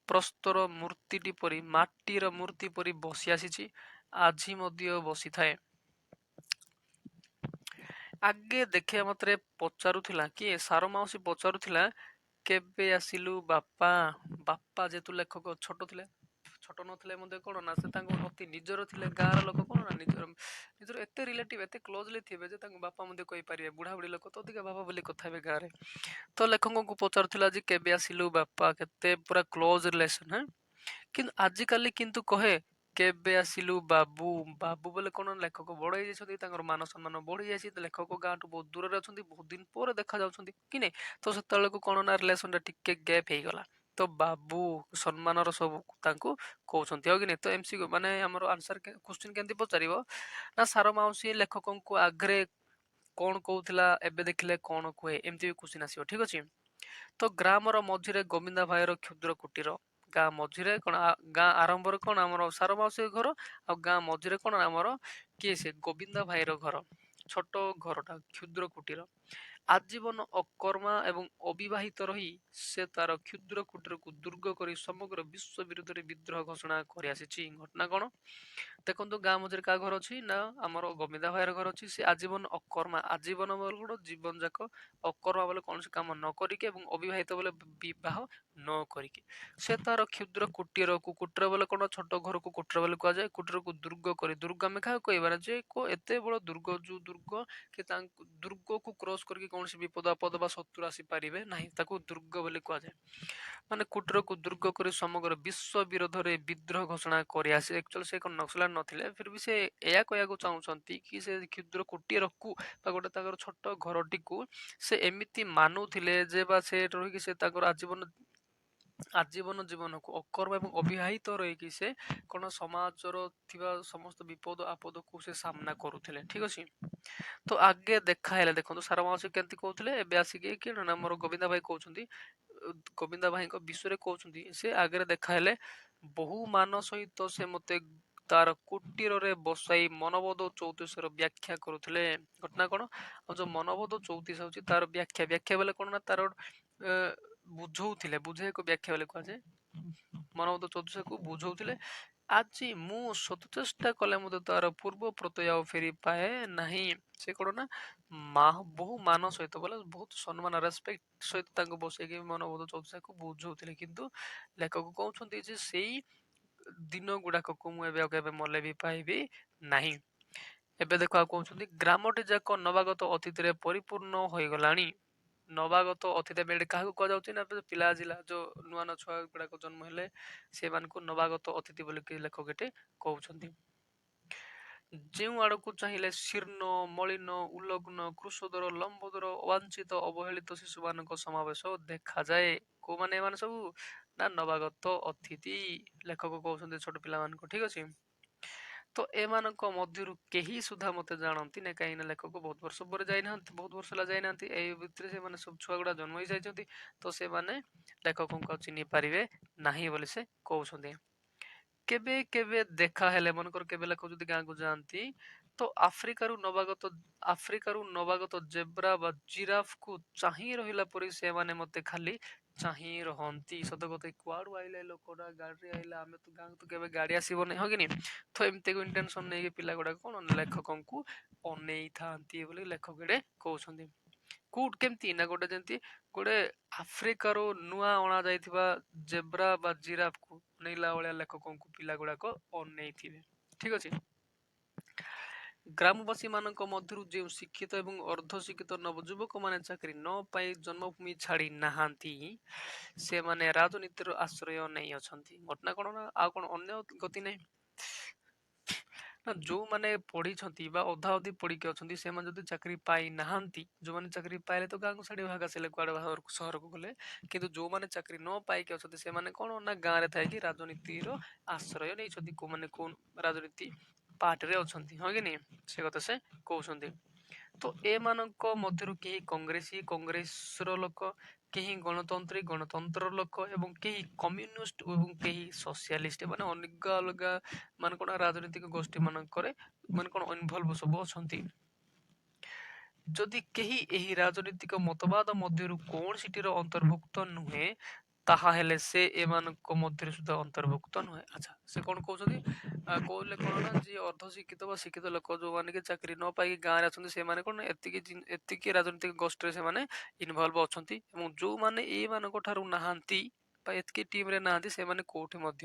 ପ୍ରସ୍ତର ମୂର୍ତ୍ତିଟି ପରି, ମାଟିର ମୂର୍ତ୍ତି ପରି ବସି ଆସିଛି। ଆଜି ମଧ୍ୟ ବସିଥାଏ। ଆଗେ ଦେଖିବା ମାତ୍ରେ ପଚାରୁଥିଲା, କିଏ? ସାର ମାଉସୀ ପଚାରୁଥିଲା, କେବେ ଆସିଲୁ ବାପା? ବାପା ଯେହେତୁ ଲେଖକ ଛୋଟ ନଥିଲେ ମଧ୍ୟ କଣ ନା, ସେ ତାଙ୍କୁ ଅତି ନିଜର ଥିଲେ। ଗାଁର ଲୋକ କଣ ନା, ନିଜର ଏତେ ରିଲେଟିଭ, ଏତେ କ୍ଲୋଜଲି ଥିବେ ଯେ ତାଙ୍କୁ ବାପା ମଧ୍ୟ କହିପାରିବେ। ବୁଢା ବୁଢୀ ଲୋକ ତ ଅଧିକା ବାପା ବୋଲି କଥା ହେବେ ଗାଁରେ। ତ ଲେଖକଙ୍କୁ ପଚାରୁଥିଲା ଯେ କେବେ ଆସିଲୁ ବାପା, କେତେ ପୁରା କ୍ଲୋଜ ରିଲେସନ। କିନ୍ତୁ ଆଜିକାଲି କିନ୍ତୁ କହେ କେବେ ଆସିଲୁ ବାବୁ। ବାବୁ ବୋଲେ କଣ, ଲେଖକ ବଡ ହେଇଯାଇଛନ୍ତି, ତାଙ୍କର ମାନ ସମ୍ମାନ ବଢି ଯାଇଛି। ଲେଖକ ଗାଁଠୁ ବହୁତ ଦୂରରେ ଅଛନ୍ତି, ବହୁତ ଦିନ ପରେ ଦେଖା ଯାଉଛନ୍ତି କି ନାଇଁ। ତ ସେତେବେଳକୁ କଣ ନା, ରିଲେସନ ଟା ଟିକେ ଗ୍ୟାପ୍ ହେଇଗଲା। ତ ବାବୁ ସମ୍ମାନର ସବୁ ତାଙ୍କୁ କହୁଛନ୍ତି। ଆଉ କି ନାଇଁ? ତ ଏମସିକ୍ୟୁ ମାନେ ଆମର ଆନ୍ସର କ୍ୱେଶ୍ଚିନ୍ କେମିତି ପଚାରିବ ନା, ସାର ମାଉସୀ ଲେଖକଙ୍କୁ ଆଗରେ କଣ କହୁଥିଲା, ଏବେ ଦେଖିଲେ କଣ କୁହେ, ଏମିତି ବି କ୍ୱେଶ୍ଚିନ୍ ଆସିବ। ଠିକ ଅଛି। ତ ଗ୍ରାମର ମଝିରେ ଗୋବିନ୍ଦା ଭାଇର କ୍ଷୁଦ୍ର କୁଟୀର। ଗାଁ ମଝିରେ କଣ, ଗାଁ ଆରମ୍ଭରେ କଣ ଆମର ସାର ମାଉସୀ ଘର, ଆଉ ଗାଁ ମଝିରେ କଣ ଆମର କିଏ? ସେ ଗୋବିନ୍ଦା ଭାଇର ଘର। ଛୋଟ ଘରଟା, କ୍ଷୁଦ୍ର କୁଟୀର। ଆଜୀବନ ଅକର୍ମା ଏବଂ ଅବିବାହିତ ରହି ସେ ତାର କ୍ଷୁଦ୍ର କୁଟୀରକୁ ଦୁର୍ଗ କରି ସମଗ୍ର ବିଶ୍ୱ ବିରୁଦ୍ଧରେ ବିଦ୍ରୋହ ଘୋଷଣା କରି ଆସିଛି। ଘଟଣା କଣ? ଦେଖନ୍ତୁ, ଗାଁ ମଝିରେ କାହା ଘର ଅଛି ନା, ଆମର ଗୋବିନ୍ଦା ଭାଇର ଘର ଅଛି। ସେ ଆଜୀବନ ଅକର୍ମା, ଆଜୀବନ ବୋଲେ କଣ, ଜୀବନ ଯାକ। ଅକର୍ମା ବୋଲେ କୌଣସି କାମ ନ କରିକି, ଏବଂ ଅବିବାହିତ ବୋଲେ ବିବାହ ନ କରିକି ସେ ତାର କ୍ଷୁଦ୍ର କୁଟୀରକୁ, କୁଟୀର ବୋଲେ କଣ, ଛୋଟ ଘରକୁ କୁଟୀର ବୋଲି କୁହାଯାଏ। କୁଟୀରକୁ ଦୁର୍ଗ କରି, ଦୁର୍ଗ ଆମେ କାହାକୁ କହିବା ନା, ଯେ ଏତେ ବଡ ଦୁର୍ଗ, ଯୋଉ ଦୁର୍ଗ କି ତାଙ୍କୁ ଦୁର୍ଗକୁ କ୍ରସ କରିକି କୌଣସି ବିପଦ ଆପଦ ବା ଶତ୍ରୁ ଆସିପାରିବେ ନାହିଁ, ତାକୁ ଦୁର୍ଗ ବୋଲି କୁହାଯାଏ। ମାନେ କୁଟୀରକୁ ଦୁର୍ଗ କରି ସମଗ୍ର ବିଶ୍ୱ ବିରୋଧରେ ବିଦ୍ରୋହ ଘୋଷଣା କରି ଆସି, ଆକ୍ଚୁଆଲି ସେ କଣ ନକ୍ସଲାଟ ନଥିଲେ, ଫିର ବି ସେ ଏହା କହିବାକୁ ଚାହୁଁଛନ୍ତି କି ସେ କ୍ଷୁଦ୍ର କୁଟୀରକୁ ବା ଗୋଟେ ତାଙ୍କର ଛୋଟ ଘରଟିକୁ ସେ ଏମିତି ମାନୁଥିଲେ ଯେ, ବା ସେ ରହିକି ସେ ତାଙ୍କର ଆଜୀବନ ଜୀବନକୁ ଅକର୍ମ ଏବଂ ଅବିବାହିତ ରହିକି ସେ କଣ ସମାଜର ଥିବା ସମସ୍ତ ବିପଦ ଆପଦକୁ ସେ ସାମ୍ନା କରୁଥିଲେ। ଠିକ ଅଛି। ତ ଆଗେ ଦେଖା ହେଲେ, ଦେଖନ୍ତୁ ସାର ମାଉସୀ କେମିତି କହୁଥିଲେ, ଏବେ ଆସିକି କିଏ ନା ଆମର ଗୋବିନ୍ଦା ଭାଇ କହୁଛନ୍ତି, ଗୋବିନ୍ଦା ଭାଇଙ୍କ ବିଷୟରେ କହୁଛନ୍ତି। ସେ ଆଗରେ ଦେଖା ହେଲେ ବହୁ ମାନ ସହିତ ସେ ମତେ ତାର କୁଟୀରରେ ବସାଇ ମନବୋଧ ଚଉତିଶର ବ୍ୟାଖ୍ୟା କରୁଥିଲେ। ଘଟଣା କଣ? ଆଉ ଯୋଉ ମନବୋଧ ଚଉତିଶ ହଉଛି ତାର ବ୍ୟାଖ୍ୟା ବେଲେ କଣ ନା ତାର ବୁଝଉଥିଲେ, ବୁଝେଇକୁ ବ୍ୟାଖ୍ୟା ବୋଲି କୁହାଯାଏ। ମନବୋଧ ଚଉତିଶକୁ ବୁଝଉଥିଲେ ଆଜି ମୁଁ ଶତ ଚେଷ୍ଟା କଲେ ମଧ୍ୟ ତାର ପୂର୍ବ ପ୍ରତ୍ୟୟ ଆଉ ଫେରି ପାଏ ନାହିଁ। ସେ କଣ ନା ବହୁ ମାନ ସହିତ ବୋଲେ ବହୁତ ସମ୍ମାନ ରେସପେକ୍ଟ ସହିତ ତାଙ୍କୁ ବସେଇକି ମନବୋଧ ଚଉତିଶକୁ ବୁଝଉଥିଲେ, କିନ୍ତୁ ଲେଖକ କହୁଛନ୍ତି ଯେ ସେଇ ଦିନ ଗୁଡାକକୁ ମୁଁ ଏବେ ଆଉ କେବେ ମଲେ ବି ପାଇବି ନାହିଁ। ଏବେ ଦେଖ ଆଉ କହୁଛନ୍ତି ଗ୍ରାମଟି ଯାକ ନବାଗତ ଅତିଥିରେ ପରିପୂର୍ଣ୍ଣ ହୋଇଗଲାଣି। ନବାଗତ ଅତିଥି ଏବେ କାହାକୁ କୁହାଯାଉଛି ନା ପିଲା ଜିଲା ଯୋଉ ନୂଆ ନୂଆ ଛୁଆ ଗୁଡାକ ଜନ୍ମ ହେଲେ ସେମାନଙ୍କୁ ନବାଗତ ଅତିଥି ବୋଲିକି ଲେଖକ ଏଠି କହୁଛନ୍ତି। ଯେଉଁ ଆଡକୁ ଚାହିଁଲେ ଶୀର୍ଣ୍ଣ ମଳିନ ଉଲଗ୍ନ କୃଷଦର ଲମ୍ବୋଦର ଅବାଞ୍ଛିତ ଅବହେଳିତ ଶିଶୁମାନଙ୍କ ସମାବେଶ ଦେଖାଯାଏ। କୋଉମାନେ ଏମାନେ ସବୁ? ନା ନବାଗତ ଅତିଥି ଲେଖକ କହୁଛନ୍ତି ଛୋଟ ପିଲାମାନଙ୍କୁ। ଠିକ ଅଛି, ତ ଏମାନଙ୍କ ମଧ୍ୟରୁ କେହି ସୁଦ୍ଧା ମତେ ଜାଣନ୍ତି ନା, କାହିଁକି ନା ଲେଖକ ବହୁତ ବର୍ଷ ପରେ ଯାଇନାହାନ୍ତି, ବହୁତ ବର୍ଷ ହେଲା ଯାଇନାହାନ୍ତି, ଏଇ ଭିତରେ ସେମାନେ ସବୁ ଛୁଆ ଗୁଡା ଜନ୍ମ ହେଇଯାଇଛନ୍ତି, ତ ସେମାନେ ଲେଖକଙ୍କୁ ଆଉ ଚିହ୍ନି ପାରିବେ ନାହିଁ ବୋଲି ସେ କହୁଛନ୍ତି। କେବେ କେବେ ଦେଖା ହେଲେ ମନେକର କେବେ ଲେଖକ ଯଦି ଗାଁକୁ ଯାଆନ୍ତି ତ ଆଫ୍ରିକାରୁ ନବାଗତ ଜେବ୍ରା ବା ଜିରାଫକୁ ଚାହିଁ ରହିଲା ପରି ସେମାନେ ମତେ ଖାଲି ଚାହିଁ ରହନ୍ତି। ସତ କଥା, କୁଆଡୁ ଆଇଲେ ଲୋକଟା, ଗାଡିରେ ଆଇଲା, ଆମେ ତ ଗାଁକୁ ତ କେବେ ଗାଡି ଆସିବନି, ହଁ କି ନି? ତ ଏମିତି ଇଣ୍ଟେନସନ ନେଇକି ପିଲା ଗୁଡାକ କଣ ଲେଖକଙ୍କୁ ଅନେଇଥାନ୍ତି ବୋଲି ଲେଖକ ଏଡେ କହୁଛନ୍ତି। କୋଉଠି କେମିତି ନା ଗୋଟେ ଯେମିତି ଗୋଟେ ଆଫ୍ରିକାରୁ ନୂଆ ଅଣା ଯାଇଥିବା ଜେବ୍ରା ବା ଜିରାଫକୁ ଅନେଇଲା ଭଳିଆ ଲେଖକଙ୍କୁ ପିଲା ଗୁଡାକ ଅନେଇଥିବେ। ଠିକ ଅଛି, ଗ୍ରାମବାସୀ ମାନଙ୍କ ମଧ୍ୟରୁ ଯେଉଁ ଶିକ୍ଷିତ ଏବଂ ଅର୍ଦ୍ଧ ଶିକ୍ଷିତ ନବଯୁବକ ମାନେ ଚାକିରି ନ ପାଇ ଜନ୍ମଭୂମି ଛାଡି ନାହାନ୍ତି ସେମାନେ ରାଜନୀତିର ଆଶ୍ରୟ ନେଇ ଅଛନ୍ତି। ଘଟଣା କଣ ନା ଆଉ କଣ ଅନ୍ୟ ଗତି ନାହିଁ ନା, ଯୋଉମାନେ ପଢିଛନ୍ତି ବା ଅଧା ଅଧି ପଢିକି ଅଛନ୍ତି ସେମାନେ ଯଦି ଚାକିରି ପାଇ ନାହାନ୍ତି, ଯୋଉମାନେ ଚାକିରି ପାଇଲେ ତ ଗାଁକୁ ଛାଡି ଭାଗ ଆସିଲେ କୁଆଡେ ସହରକୁ ଗଲେ, କିନ୍ତୁ ଯୋଉମାନେ ଚାକିରି ନ ପାଇକି ଅଛନ୍ତି ସେମାନେ କଣ ନା ଗାଁରେ ଥାଇକି ରାଜନୀତିର ଆଶ୍ରୟ ନେଇଛନ୍ତି। କୋଉମାନେ କୋଉ ରାଜନୀତି ପାର୍ଟିରେ ଅଛନ୍ତି, ହଁ କି ନି? ସେ କଥା ସେ କହୁଛନ୍ତି। ତ ଏମାନଙ୍କ ମଧ୍ୟରୁ କେହି କଂଗ୍ରେସର ଲୋକ, କେହି ଗଣତନ୍ତ୍ରର ଲୋକ ଏବଂ କେହି କମ୍ୟୁନିଷ୍ଟ ଏବଂ କେହି ସୋସିଆଲିଷ୍ଟ, ମାନେ ଅଲଗା ଅଲଗା ମାନେ କଣ ରାଜନୈତିକ ଗୋଷ୍ଠୀ ମାନଙ୍କରେ ମାନେ କଣ ଇନଭଲଭ ସବୁ ଅଛନ୍ତି। ଯଦି କେହି ଏହି ରାଜନୈତିକ ମତବାଦ ମଧ୍ୟରୁ କୌଣସିଟିର ଅନ୍ତର୍ଭୁକ୍ତ ନୁହେଁ ତାହା ହେଲେ ସେ ଏମାନଙ୍କ ମଧ୍ୟରେ ସୁଦ୍ଧା ଅନ୍ତର୍ଭୁକ୍ତ ନୁହେଁ। ଆଚ୍ଛା, ସେ କଣ କହୁଛନ୍ତି? କହିଲେ କଣ ନା ଯିଏ ଅର୍ଦ୍ଧ ଶିକ୍ଷିତ ବା ଶିକ୍ଷିତ ଲୋକ ଯୋଉମାନେ କି ଚାକିରି ନ ପାଇକି ଗାଁରେ ଅଛନ୍ତି ସେମାନେ କଣ ଏତିକି ରାଜନୈତିକ ଗୋଷ୍ଠୀରେ ସେମାନେ ଇନଭଲଭ ଅଛନ୍ତି, ଏବଂ ଯୋଉମାନେ ଏଇମାନଙ୍କ ଠାରୁ ନାହାନ୍ତି ବା ଏତିକି ଟିମରେ ନାହାନ୍ତି ସେମାନେ କୋଉଠି ମଧ୍ୟ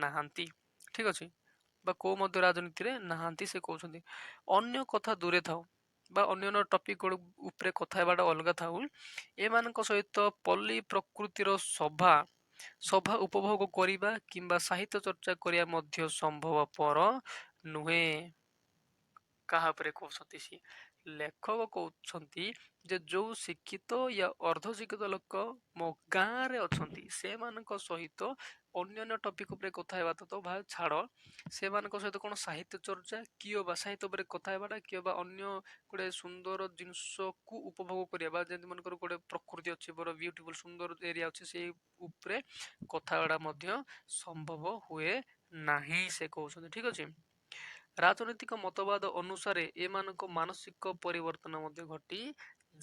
ନାହାନ୍ତି। ଠିକ ଅଛି, ବା କୋଉ ମଧ୍ୟ ରାଜନୀତିରେ ନାହାନ୍ତି ସେ କହୁଛନ୍ତି। ଅନ୍ୟ କଥା ଦୂରେ ଥାଉ ବା ଅନ୍ୟାନ୍ୟ ଟପିକ ଉପରେ କଥା ହେବାଟା ଅଲଗା ଥାଉ, ଏମାନଙ୍କ ସହିତ ପଲ୍ଲୀ ପ୍ରକୃତିର ସଭା ଉପଭୋଗ କରିବା କିମ୍ବା ସାହିତ୍ୟ ଚର୍ଚ୍ଚା କରିବା ମଧ୍ୟ ସମ୍ଭବପର ନୁହେଁ। କାହା ଉପରେ କହୁଛନ୍ତି? ସିଏ ଲେଖକ କହୁଛନ୍ତି ଯେ ଯୋଉ ଶିକ୍ଷିତ ୟା ଅର୍ଦ୍ଧ ଶିକ୍ଷିତ ଲୋକ ମୋ ଗାଁରେ ଅଛନ୍ତି ସେମାନଙ୍କ ସହିତ ଅନ୍ୟାନ୍ୟ ଟପିକ ଉପରେ କଥା ହେବା ତ ଭାଇ ଛାଡ, ସେମାନଙ୍କ ସହିତ କଣ ସାହିତ୍ୟ ଚର୍ଚ୍ଚା କିଏ ବା ସାହିତ୍ୟ ଉପରେ କଥା ହେବାଟା କିଏ ବା ଅନ୍ୟ ଗୋଟେ ସୁନ୍ଦର ଜିନିଷକୁ ଉପଭୋଗ କରିବା, ବା ଯେମିତି ମନେକର ଗୋଟେ ପ୍ରକୃତି ଅଛି, ବଡ ବିୟୁଟିଫୁଲ ସୁନ୍ଦର ଏରିଆ ଅଛି, ସେଇ ଉପରେ କଥା ହେବାଟା ମଧ୍ୟ ସମ୍ଭବ ହୁଏ ନାହିଁ ସେ କହୁଛନ୍ତି। ଠିକ ଅଛି, ରାଜନୈତିକ ମତବାଦ ଅନୁସାରେ ଏମାନଙ୍କ ମାନସିକ ପରିବର୍ତ୍ତନ ମଧ୍ୟ ଘଟି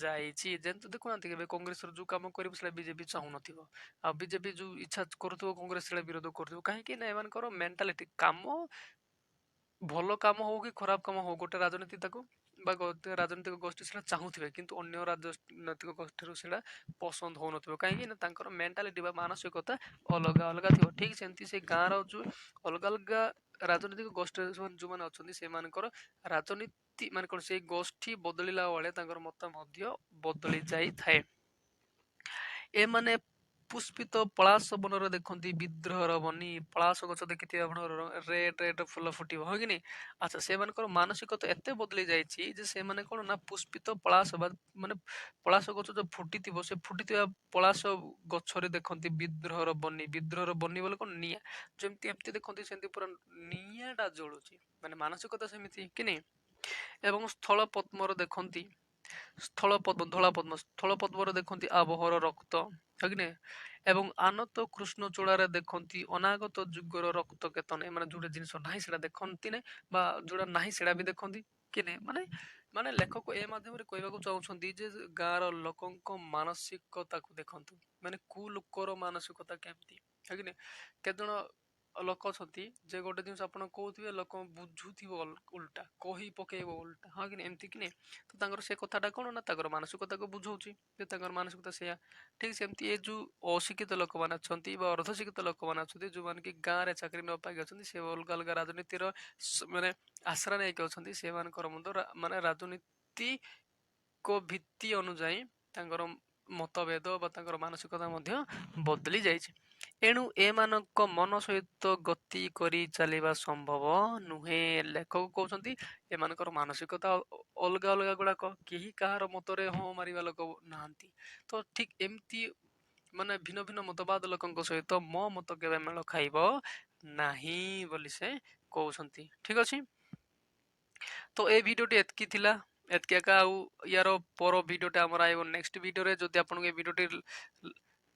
ଯାଇଛି। ଯେମିତି ଦେଖୁନାହାନ୍ତି କେବେ କଂଗ୍ରେସର ଯୋଉ କାମ କରିବ ସେଟା ବିଜେପି ଚାହୁଁନଥିବ, ଆଉ ବିଜେପି ଯୋଉ ଇଚ୍ଛା କରୁଥିବ କଂଗ୍ରେସ ସେଟା ବିରୋଧ କରୁଥିବ। କାହିଁକି ନା ଏମାନଙ୍କର ମେଣ୍ଟାଲିଟି, କାମ ଭଲ କାମ ହଉ କି ଖରାପ କାମ ହଉ, ଗୋଟେ ରାଜନୀତି ତାକୁ ବା ରାଜନୈତିକ ଗୋଷ୍ଠୀ ସେଟା ଚାହୁଁଥିବେ, କିନ୍ତୁ ଅନ୍ୟ ରାଜନୈତିକ ଗୋଷ୍ଠୀରୁ ସେଟା ପସନ୍ଦ ହଉନଥିବ। କାହିଁକି ନା ତାଙ୍କର ମେଣ୍ଟାଲିଟି ବା ମାନସିକତା ଅଲଗା ଅଲଗା ଥିବ। ଠିକ ସେମିତି ସେ ଗାଁର ଯୋଉ ଅଲଗା ଅଲଗା ରାଜନୈତିକ ଗୋଷ୍ଠୀରେ ଯୋଉମାନେ ଅଛନ୍ତି ସେମାନଙ୍କର ରାଜନୀତି ମାନେ କଣ, ସେଇ ଗୋଷ୍ଠୀ ବଦଳିଲା ବେଳେ ତାଙ୍କର ମତ ମଧ୍ୟ ବଦଳି ଯାଇଥାଏ। ଏମାନେ ପୁଷ୍ପିତ ପଳାଶ ବନରେ ଦେଖନ୍ତି ବିଦ୍ରୋହର ବନି, ପଳାଶ ଗଛ ଦେଖିଥିବେ ଆପଣ, ରେଡ ଫୁଲ ଫୁଟିବ, ହଁ କି ନି? ଆଚ୍ଛା, ସେମାନଙ୍କର ମାନସିକତା ଏତେ ବଦଳି ଯାଇଛି ଯେ ସେମାନେ କଣ ନା ପୁଷ୍ପିତ ପଳାଶ ବା ମାନେ ପଳାଶ ଗଛ ଯୋଉ ଫୁଟିଥିବ, ସେ ଫୁଟିଥିବା ପଳାଶ ଗଛରେ ଦେଖନ୍ତି ବିଦ୍ରୋହର ବନି ବୋଲି କଣ, ନିଆଁ ଯେମିତି ଏମିତି ଦେଖନ୍ତି, ସେମିତି ପୁରା ନିଆଁ ଟା ଜଳୁଛି, ମାନେ ମାନସିକତା ସେମିତି କି ନାଇଁ। ଏବଂ ସ୍ଥଳ ପଦ୍ମର ଦେଖନ୍ତି ସ୍ଥଳପଦ୍ମ ଧଳାପଦ୍ମ ସ୍ଥଳପଦ୍ମରେ ଦେଖନ୍ତି ଆବହର ରକ୍ତ କି ଏବଂ ଆନତ କୃଷ୍ଣଚୂଡ଼ାରେ ଦେଖନ୍ତି ଅନାଗତ ଯୁଗର ରକ୍ତ କେତନ। ମାନେ ଯୋଉଟା ଜିନିଷ ନାହିଁ ସେଟା ଦେଖନ୍ତି ନାହିଁ, ବା ଯୋଉଟା ନାହିଁ ସେଟା ବି ଦେଖନ୍ତି କି ନାହିଁ। ମାନେ ମାନେ ଲେଖକ ଏ ମାଧ୍ୟମରେ କହିବାକୁ ଚାହୁଁଛନ୍ତି ଯେ ଗାଁର ଲୋକଙ୍କ ମାନସିକତାକୁ ଦେଖନ୍ତୁ। ମାନେ କୋଉ ଲୋକର ମାନସିକତା କେମିତି, କି ନାହିଁ। କେତେଜଣ ଲୋକ ଅଛନ୍ତି ଯେ ଗୋଟେ ଜିନିଷ ଆପଣ କହୁଥିବେ ଲୋକ ବୁଝୁଥିବ ଉଲ୍ଟା, କହି ପକେଇବ ଉଲ୍ଟା, ହଁ କି ନାହିଁ, ଏମିତି କି ନାହିଁ। ତ ତାଙ୍କର ସେ କଥାଟା କଣ ନା ତାଙ୍କର ମାନସିକତାକୁ ବୁଝଉଛି ଯେ ତାଙ୍କର ମାନସିକତା ସେଇଆ। ଠିକ୍ ସେମିତି ଏ ଯୋଉ ଅଶିକ୍ଷିତ ଲୋକମାନେ ଅଛନ୍ତି ବା ଅର୍ଦ୍ଧଶିକ୍ଷିତ ଲୋକମାନେ ଅଛନ୍ତି, ଯୋଉମାନେ କି ଗାଁରେ ଚାକିରି ନ ପାଇକି ଅଛନ୍ତି, ସେ ଅଲଗା ଅଲଗା ରାଜନୀତିର ମାନେ ଆଶ୍ରା ନେଇକି ଅଛନ୍ତି, ସେମାନଙ୍କର ମଧ୍ୟ ମାନେ ରାଜନୀତିକ ଭିତ୍ତି ଅନୁଯାୟୀ ତାଙ୍କର ମତଭେଦ ବା ତାଙ୍କର ମାନସିକତା ମଧ୍ୟ ବଦଳି ଯାଇଛି। ଏଣୁ ଏମାନଙ୍କ ମନ ସହିତ ଗତି କରି ଚାଲିବା ସମ୍ଭବ ନୁହେଁ। ଲେଖକ କହୁଛନ୍ତି ଏମାନଙ୍କର ମାନସିକତା ଅଲଗା ଅଲଗା ଗୁଡାକ, କେହି କାହାର ମତରେ ହଁ ମାରିବା ଲୋକ ନାହାନ୍ତି। ତ ଠିକ ଏମିତି ମାନେ ଭିନ୍ନ ଭିନ୍ନ ମତବାଦ ଲୋକଙ୍କ ସହିତ ମୋ ମତ କେବେ ମେଳ ଖାଇବ ନାହିଁ ବୋଲି ସେ କହୁଛନ୍ତି। ଠିକ ଅଛି, ତ ଏ ଭିଡିଓଟି ଏତିକି ଥିଲା, ଏତିକି ଏକା। ଆଉ ୟାର ପର ଭିଡିଓଟା ଆମର ଆଇବ ନେକ୍ସଟ ଭିଡିଓରେ। ଯଦି ଆପଣଙ୍କୁ ଏ ଭିଡିଓଟି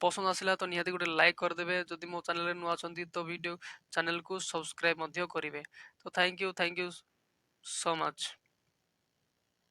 ପସନ୍ଦ ଆସିଲା ତ ନିହାତି ଗୋଟେ ଲାଇକ୍ କରିଦେବେ। ଯଦି ମୋ ଚ୍ୟାନେଲରେ ନୂଆ ଅଛନ୍ତି ତ ଚ୍ୟାନେଲକୁ ସବସ୍କ୍ରାଇବ ମଧ୍ୟ କରିବେ। ତ ଥ୍ୟାଙ୍କ ୟୁ ସୋ ମଚ୍।